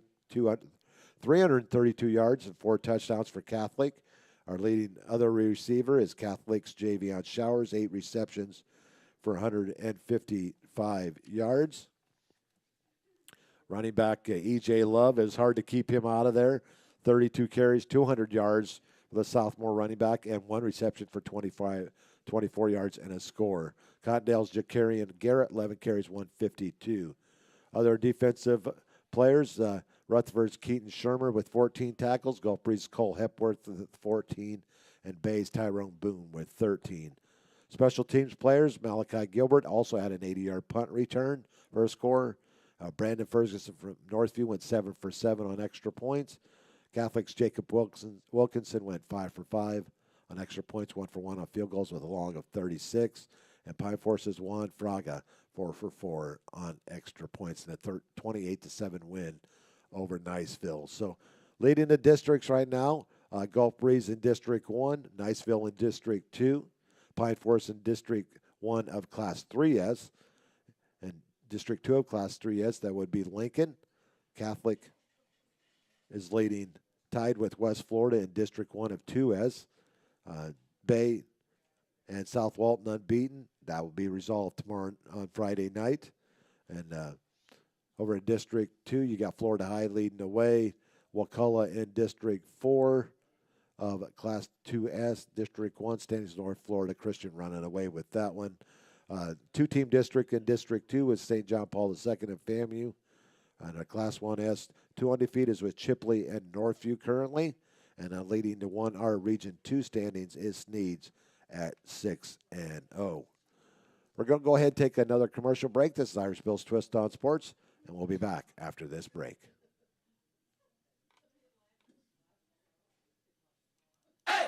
332 yards and 4 touchdowns for Catholic. Our leading other receiver is Catholic's Javion Showers, 8 receptions for 155 yards. Running back E.J. Love, is hard to keep him out of there. 32 carries, 200 yards for the sophomore running back, and 1 reception for 24 yards and a score. Cottondale's Jacarian Garrett, 11 carries, 152. Other defensive players, Rutherford's Keaton Shermer with 14 tackles, Gulf Breeze Cole Hepworth with 14, and Bay's Tyrone Boone with 13. Special teams players, Malachi Gilbert also had an 80-yard punt return for a score. Brandon Ferguson from Northview went 7 for 7 on extra points. Catholic's Jacob Wilkinson went 5 for 5 on extra points, 1 for 1 on field goals with a long of 36. And Pine Force's Juan Fraga, 4 for 4 on extra points in a 28-7 win over Niceville. So leading the districts right now, Gulf Breeze in District 1, Niceville in District 2, Pine Force in District 1 of Class 3S, and District 2 of Class 3S, that would be Lincoln. Catholic is leading, tied with West Florida in District 1 of 2S. Bay and South Walton unbeaten. That will be resolved tomorrow on Friday night. And over in District 2, you got Florida High leading the way. Wakulla in District 4 of Class 2S. District 1, Standings North Florida Christian running away with that one. Two-team district in District 2 with St. John Paul II and FAMU. And a Class 1S, 2 undefeated is with Chipley and Northview currently. And leading the 1R Region 2 standings is Sneads at 6-0. We're going to go ahead and take another commercial break. This is Irish Bill's Twist on Sports, and we'll be back after this break.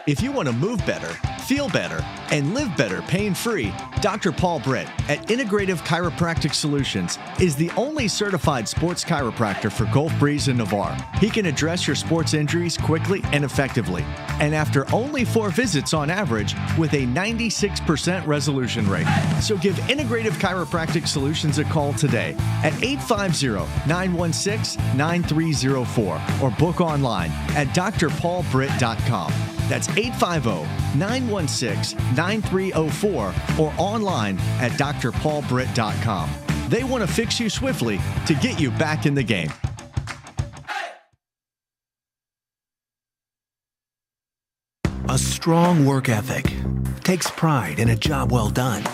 If you want to move better, feel better, and live better pain-free, Dr. Paul Britt at Integrative Chiropractic Solutions is the only certified sports chiropractor for Gulf Breeze and Navarre. He can address your sports injuries quickly and effectively, and after only 4 visits on average, with a 96% resolution rate. So give Integrative Chiropractic Solutions a call today at 850-916-9304 or book online at drpaulbritt.com. That's 850-916-9304 or online at drpaulbritt.com. They want to fix you swiftly to get you back in the game. A strong work ethic takes pride in a job well done.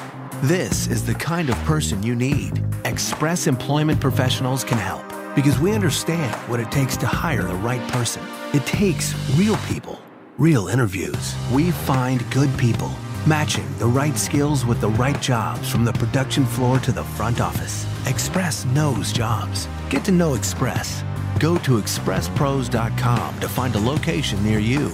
This is the kind of person you need. Express Employment Professionals can help because we understand what it takes to hire the right person. It takes real people. Real interviews. We find good people, matching the right skills with the right jobs from the production floor to the front office. Express knows jobs. Get to know Express. Go to expresspros.com to find a location near you.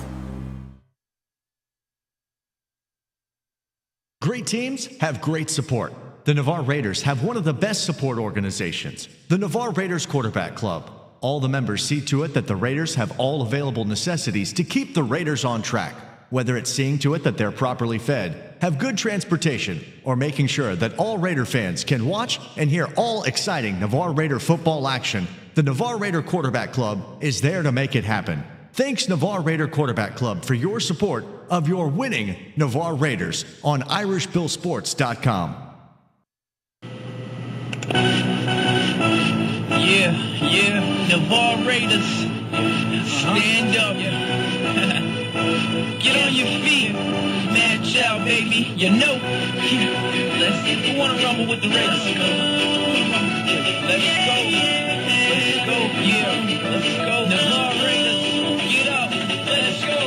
Great teams have great support. The Navarre Raiders have one of the best support organizations, the Navarre Raiders Quarterback Club. All the members see to it that the Raiders have all available necessities to keep the Raiders on track, whether it's seeing to it that they're properly fed, have good transportation, or making sure that all Raider fans can watch and hear all exciting Navarre Raider football action. The Navarre Raider Quarterback Club is there to make it happen. Thanks, Navarre Raider Quarterback Club, for your support of your winning Navarre Raiders on irishbillsports.com. Yeah, Navarre Raiders, stand up. Get on your feet. Mad child, baby. You know. Who wanna rumble with the Raiders? Let's go. Let's go. Yeah. Let's go. Navarre Raiders. Get up. Let's go.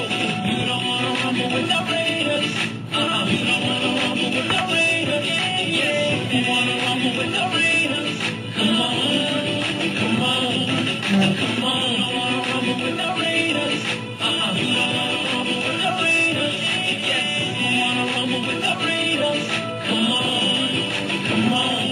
You don't wanna rumble with the Raiders. You don't wanna rumble with the Raiders. Yeah. You wanna rumble with the Raiders. Come on. Come on. Come on. You don't wanna rumble with the Raiders. You don't wanna rumble with the Raiders. Yes. You wanna rumble with the Raiders. Come on. Come on.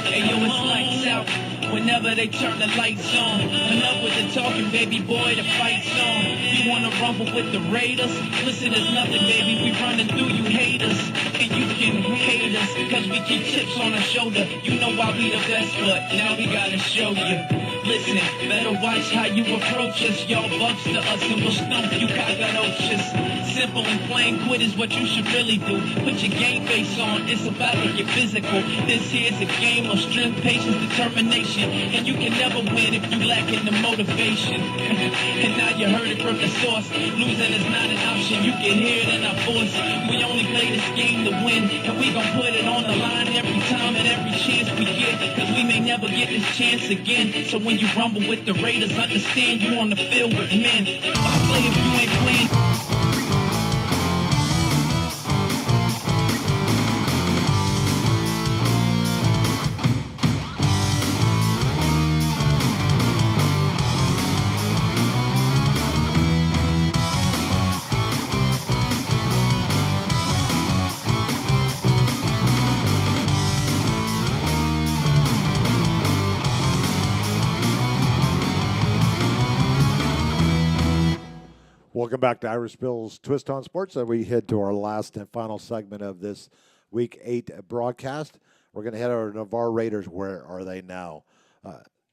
Hey, yo, it's lights out. Whenever they turn the lights on, enough with the talking, baby boy, the fight's on. You wanna rumble with the Raiders? Listen, there's nothing, baby, we running through you haters. And you can hate us, cause we keep chips on our shoulder. You know why we the best, but now we gotta show you. Listen, better watch how you approach us. Y'all bucks to us and we'll stump you cockroaches. Simple and plain, quit is what you should really do. Put your game face on, it's about to get physical. This here's a game of strength, patience, determination. And you can never win if you lacking the motivation. And now you heard it from the source. Losing is not an option, you can hear it in our voice. We only play this game to win, and we gon' put it on the line every time and every chance we get. Cause we may never get this chance again. So when you rumble with the Raiders, understand you on the field with men. Why play if you ain't playing? Welcome back to Irish Bill's Twist on Sports. We head to our last and final segment of this Week 8 broadcast. We're going to head over to Navarre Raiders. Where are they now?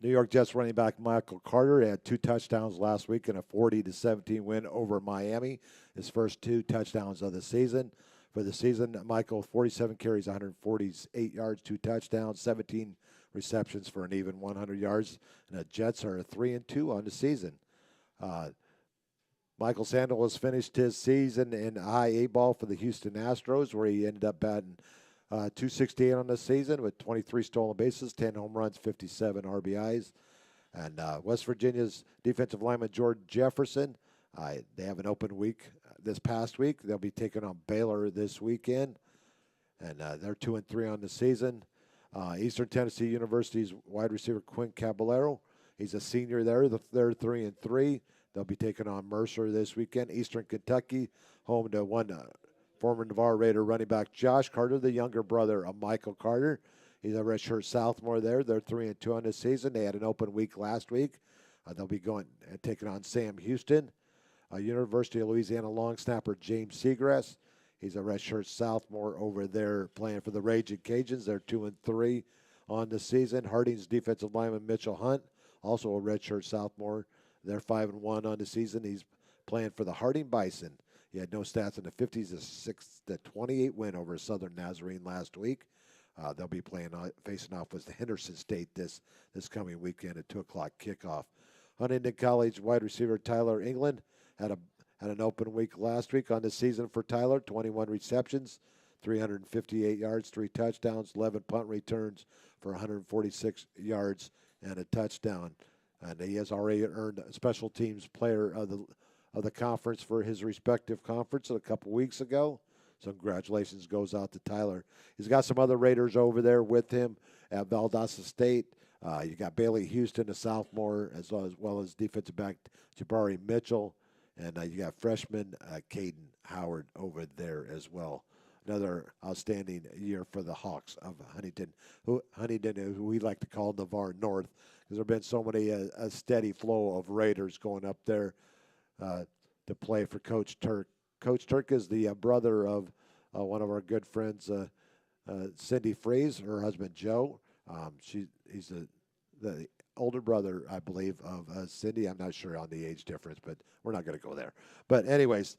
New York Jets running back Michael Carter had 2 touchdowns last week in a 40-17 win over Miami. His first 2 touchdowns of the season. For the season, Michael, 47 carries, 148 yards, 2 touchdowns, 17 receptions for an even 100 yards. And the Jets are 3-2 on the season. Michael Sandel has finished his season in high A ball for the Houston Astros, where he ended up batting .268 on the season with 23 stolen bases, 10 home runs, 57 RBIs. And West Virginia's defensive lineman George Jefferson, they have an open week this past week. They'll be taking on Baylor this weekend, and they're 2-3 on the season. Eastern Tennessee University's wide receiver Quinn Caballero, he's a senior there. They're 3-3. They'll be taking on Mercer this weekend. Eastern Kentucky, home to one former Navarre Raider running back Josh Carter, the younger brother of Michael Carter. He's a redshirt sophomore there. They're 3-2 on this season. They had an open week last week. They'll be going and taking on Sam Houston. University of Louisiana long snapper James Seagrass. He's a redshirt sophomore over there playing for the Raging Cajuns. They're 2-3 on the season. Harding's defensive lineman Mitchell Hunt, also a redshirt sophomore. They're 5-1 on the season. He's playing for the Harding Bison. He had no stats in the 50s, a 6-28 win over Southern Nazarene last week. They'll be facing off with Henderson State this coming weekend at 2 o'clock kickoff. Huntington College wide receiver Tyler England had an open week last week on the season for Tyler. 21 receptions, 358 yards, 3 touchdowns, 11 punt returns for 146 yards and a touchdown. And he has already earned a special teams player of the conference for his respective conference a couple weeks ago. So congratulations goes out to Tyler. He's got some other Raiders over there with him at Valdosta State. You got Bailey Houston, a sophomore, as well as defensive back Jabari Mitchell. And you got freshman Caden Howard over there as well. Another outstanding year for the Hawks of Huntington, who we like to call Navarre North, because there have been so many a steady flow of Raiders going up there to play for Coach Turk. Coach Turk is the brother of one of our good friends, Cindy Freeze, her husband Joe. He's the older brother, I believe, of Cindy. I'm not sure on the age difference, but we're not going to go there. But anyways,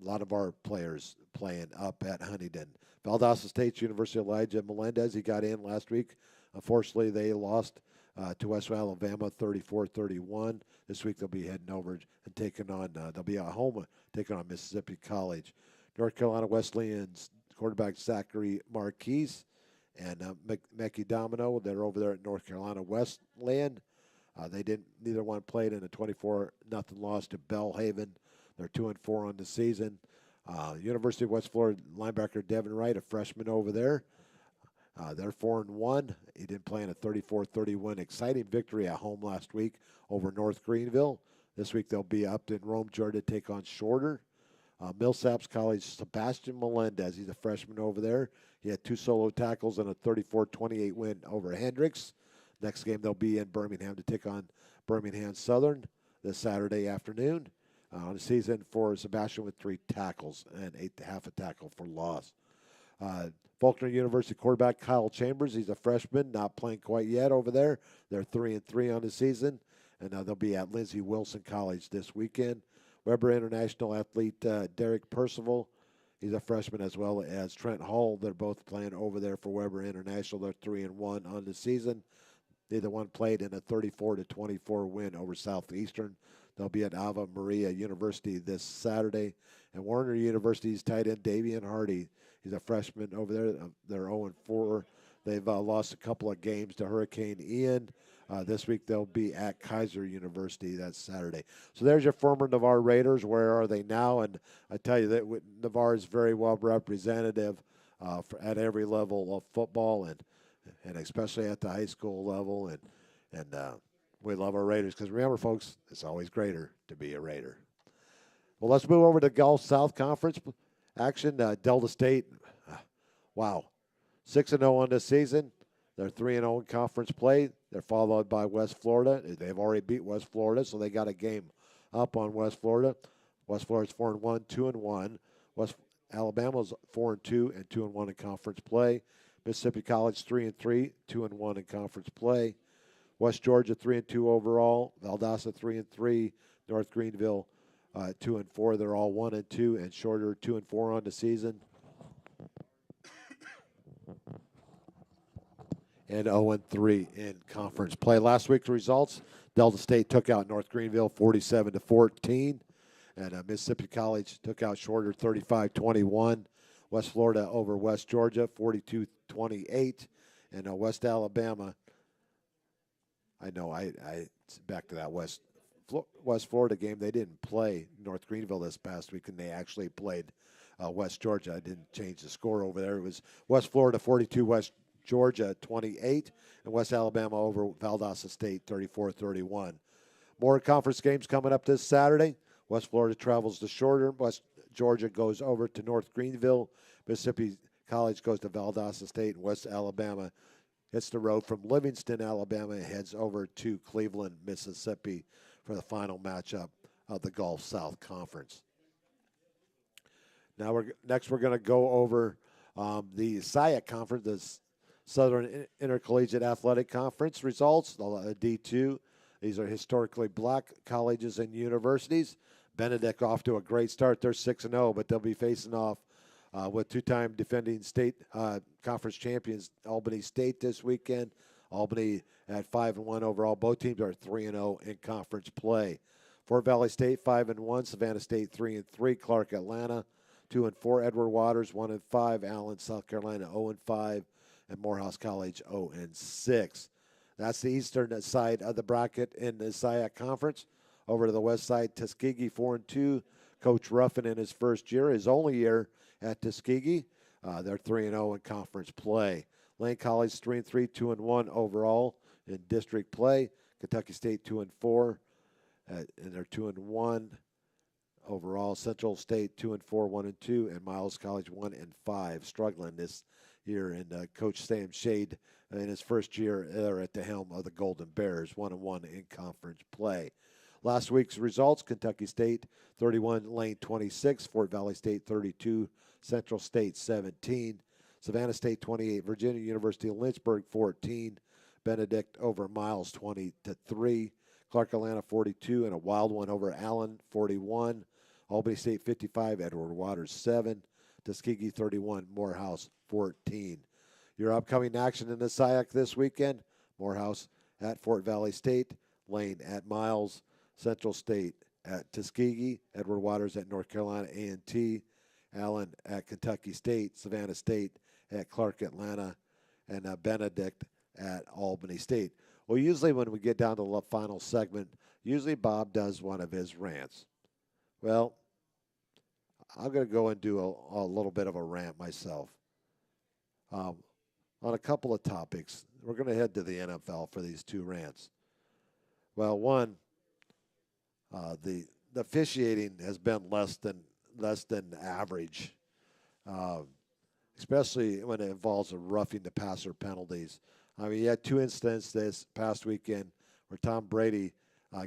a lot of our players playing up at Huntington. Valdosta State's University Elijah Melendez, he got in last week. Unfortunately, they lost to West Alabama 34-31. This week they'll be heading over and taking on, they'll be at home taking on Mississippi College. North Carolina Wesleyan's quarterback Zachary Marquise and Mecky Domino, they're over there at North Carolina Wesleyan. Neither one played in a 24-0 loss to Belhaven. They're 2-4 on the season. University of West Florida linebacker Devin Wright, a freshman over there. They're 4-1. He didn't play in a 34-31 exciting victory at home last week over North Greenville. This week they'll be up in Rome, Georgia, to take on Shorter. Millsaps College Sebastian Melendez, he's a freshman over there. He had 2 solo tackles and a 34-28 win over Hendricks. Next game they'll be in Birmingham to take on Birmingham Southern this Saturday afternoon. On the season for Sebastian with 3 tackles and half a tackle for loss. Faulkner University quarterback Kyle Chambers, he's a freshman, not playing quite yet over there. They're 3-3 on the season, and they'll be at Lindsey Wilson College this weekend. Weber International athlete Derek Percival, he's a freshman, as well as Trent Hall. They're both playing over there for Weber International. They're 3-1 on the season. Neither one played in a 34-24 win over Southeastern. They'll be at Ave Maria University this Saturday. And Warner University's tight end Davian Hardy, he's a freshman over there. They're 0-4. They've lost a couple of games to Hurricane Ian. This week they'll be at Kaiser University. That's Saturday. So there's your former Navarre Raiders. Where are they now? And I tell you that Navarre is very well representative at every level of football, and especially at the high school level. And we love our Raiders because remember, folks, it's always greater to be a Raider. Well, let's move over to Gulf South Conference action. Delta State, wow, 6-0 on this season. They're 3-0 in conference play. They're followed by West Florida. They've already beat West Florida, so they got a game up on West Florida. West Florida's 4-1, 2-1. West Alabama's 4-2 and 2-1 in conference play. Mississippi College 3-3, 2-1 in conference play. West Georgia 3-2 overall. Valdosta 3-3. North Greenville 2-4. They're all 1-2, and Shorter 2-4 on the season. And 0-3 in conference play. Last week's results: Delta State took out North Greenville 47-14, and Mississippi College took out Shorter 35-21. West Florida over West Georgia 42-28, and West Alabama. I know I back to that West Florida game. They didn't play North Greenville this past week, and they actually played West Georgia. I didn't change the score over there. It was West Florida 42, West Georgia 28, and West Alabama over Valdosta State 34-31. More conference games coming up this Saturday. West Florida travels to Shorter. West Georgia goes over to North Greenville. Mississippi College goes to Valdosta State, and West Alabama hits the road from Livingston, Alabama, and heads over to Cleveland, Mississippi for the final matchup of the Gulf South Conference. Now we're going to go over the SIAC Conference, the Southern Intercollegiate Athletic Conference results, the D2. These are historically black colleges and universities. Benedict off to a great start. They're 6-0, but they'll be facing off with two-time defending state conference champions Albany State this weekend. Albany at 5-1 overall. Both teams are 3-0 in conference play. Fort Valley State 5-1. Savannah State 3-3. Clark Atlanta 2-4. Edward Waters 1-5. Allen, South Carolina 0-5. And Morehouse College 0-6. That's the eastern side of the bracket in the SIAC Conference. Over to the west side, Tuskegee 4-2. Coach Ruffin in his first year, his only year at Tuskegee. They're 3-0 in conference play. Lane College 3-3, 2-1 overall in district play. Kentucky State 2-4, and they're 2-1 overall. Central State 2-4, 1-2, and Miles College 1-5. Struggling this year, and Coach Sam Shade in his first year there at the helm of the Golden Bears, 1-1 in conference play. Last week's results: Kentucky State 31, Lane 26, Fort Valley State 32, Central State 17, Savannah State 28, Virginia University of Lynchburg 14, Benedict over Miles 20-3, Clark Atlanta 42, and a wild one over Allen 41, Albany State 55, Edward Waters 7, Tuskegee 31, Morehouse 14. Your upcoming action in the SIAC this weekend: Morehouse at Fort Valley State, Lane at Miles, Central State at Tuskegee, Edward Waters at North Carolina A&T, Allen at Kentucky State, Savannah State at Clark Atlanta, and Benedict at Albany State. Well, usually when we get down to the final segment, usually Bob does one of his rants. Well, I'm going to go and do a little bit of a rant myself on a couple of topics. We're going to head to the NFL for these two rants. Well, one, the officiating has been less than average, especially when it involves a roughing the passer penalties. I mean, you had two incidents this past weekend where Tom Brady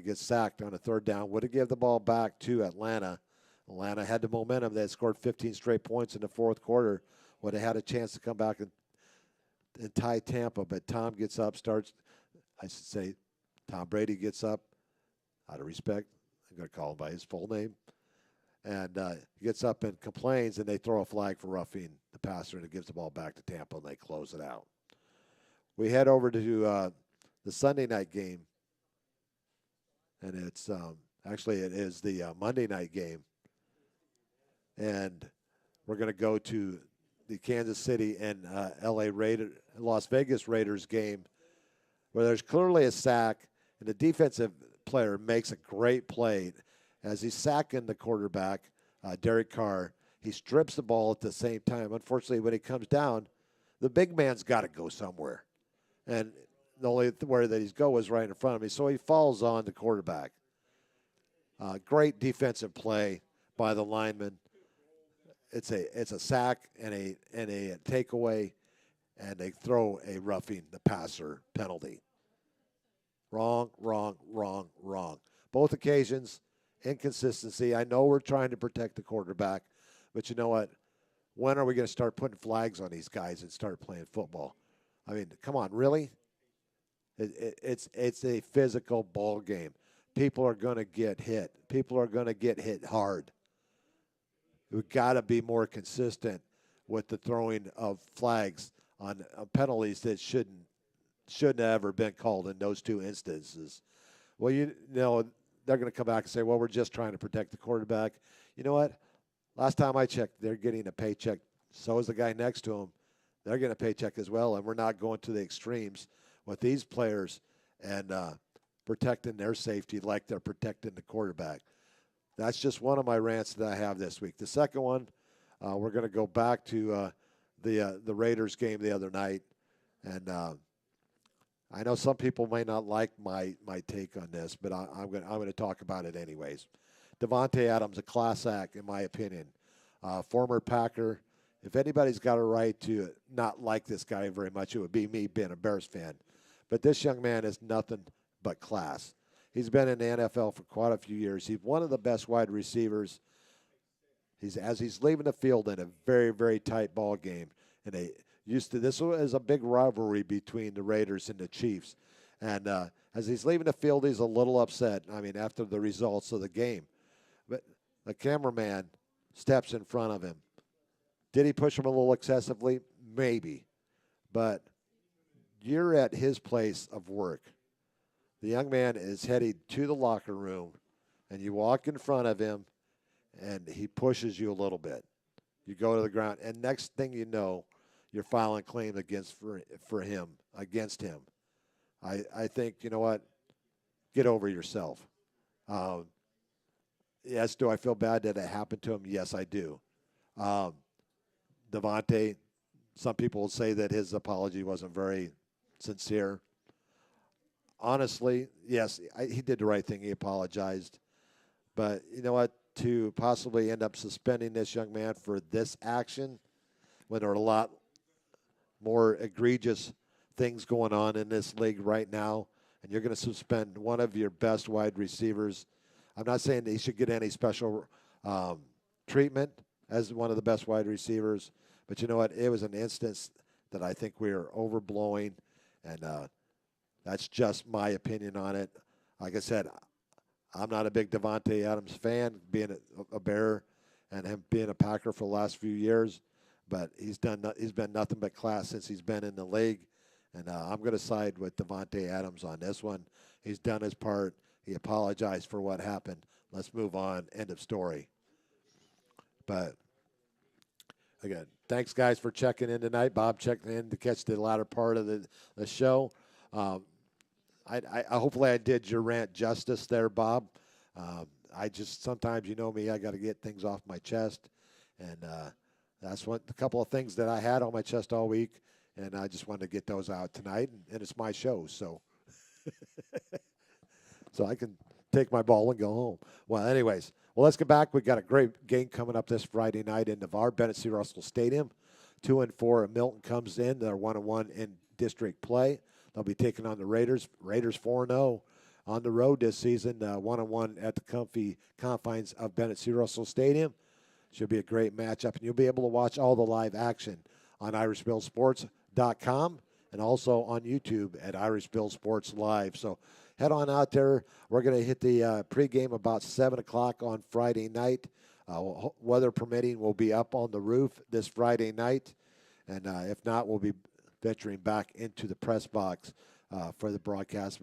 gets sacked on a third down, would have given the ball back to Atlanta. Atlanta had the momentum. They had scored 15 straight points in the fourth quarter, would have had a chance to come back and tie Tampa. But Tom gets up, Tom Brady gets up, out of respect, I'm going to call him by his full name, and he gets up and complains, and they throw a flag for roughing the passer, and it gives the ball back to Tampa, and they close it out. We head over to the Sunday night game, and it's actually it is the Monday night game, and we're going to go to the Kansas City and Las Vegas Raiders game, where there's clearly a sack, and the defensive player makes a great play as he's sacking the quarterback, Derek Carr. He strips the ball at the same time. Unfortunately, when he comes down, the big man's got to go somewhere. And the only where that he's go is right in front of me. So he falls on the quarterback. Great defensive play by the lineman. It's a sack and a takeaway, and they throw a roughing the passer penalty. Wrong. Both occasions, inconsistency. I know we're trying to protect the quarterback, but you know what? When are we going to start putting flags on these guys and start playing football? I mean, come on, really? It's a physical ball game. People are going to get hit. People are going to get hit hard. We've got to be more consistent with the throwing of flags on penalties that shouldn't have ever been called in those two instances. Well, you know, they're going to come back and say, well, we're just trying to protect the quarterback. You know what? Last time I checked, they're getting a paycheck. So is the guy next to him. They're getting a paycheck as well, and we're not going to the extremes with these players and protecting their safety like they're protecting the quarterback. That's just one of my rants that I have this week. The second one, we're going to go back to the Raiders game the other night, and I know some people may not like my take on this, but I'm going to talk about it anyways. Davante Adams, a class act in my opinion. Former Packer. If anybody's got a right to not like this guy very much, it would be me being a Bears fan. But this young man is nothing but class. He's been in the NFL for quite a few years. He's one of the best wide receivers. As he's leaving the field in a very, very tight ball game. And this was a big rivalry between the Raiders and the Chiefs. And as he's leaving the field, he's a little upset, I mean, after the results of the game. But the cameraman steps in front of him. Did he push him a little excessively? Maybe. But you're at his place of work. The young man is heading to the locker room, and you walk in front of him, and he pushes you a little bit. You go to the ground, and next thing you know, you're filing claim against him. I think, you know what? Get over yourself. Yes, do I feel bad that it happened to him? Yes, I do. Davante, some people will say that his apology wasn't very sincere. Honestly, yes, he did the right thing. He apologized. But you know what? To possibly end up suspending this young man for this action when there are a lot more egregious things going on in this league right now, and you're going to suspend one of your best wide receivers. I'm not saying that he should get any special treatment as one of the best wide receivers, but you know what? It was an instance that I think we are overblowing, and that's just my opinion on it. Like I said, I'm not a big Davante Adams fan, being a Bear and him being a Packer for the last few years, but he's been nothing but class since he's been in the league, And I'm going to side with Devontae Adams on this one. He's done his part. He apologized for what happened. Let's move on. End of story. But again, thanks, guys, for checking in tonight. Bob checking in to catch the latter part of the show. I hopefully I did your rant justice there, Bob. I just sometimes, you know me, I got to get things off my chest, and that's a couple of things that I had on my chest all week, and I just wanted to get those out tonight, and it's my show, so so I can take my ball and go home. Well, anyways, let's get back. We got a great game coming up this Friday night in Navarre, Bennett C. Russell Stadium. 2-4 Milton comes in. They're 1-1 in district play. They'll be taking on the Raiders. Raiders 4-0 on the road this season, 1-1 at the comfy confines of Bennett C. Russell Stadium. Should be a great matchup, and you'll be able to watch all the live action on IrishBillSports.com and also on YouTube at Irish Bill Sports Live. So head on out there. We're going to hit the pregame about 7 o'clock on Friday night. Weather permitting, we'll be up on the roof this Friday night, and if not, we'll be venturing back into the press box for the broadcast.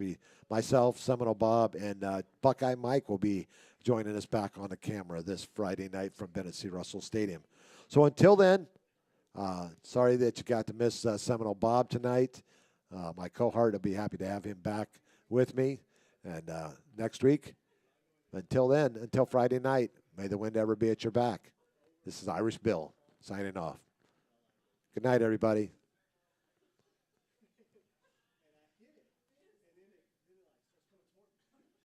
Myself, Seminole Bob, and Buckeye Mike will be joining us back on the camera this Friday night from Bennett C. Russell Stadium. So until then, sorry that you got to miss Seminole Bob tonight. My cohort, I'll be happy to have him back with me. And next week, until then, until Friday night, may the wind ever be at your back. This is Irish Bill signing off. Good night, everybody.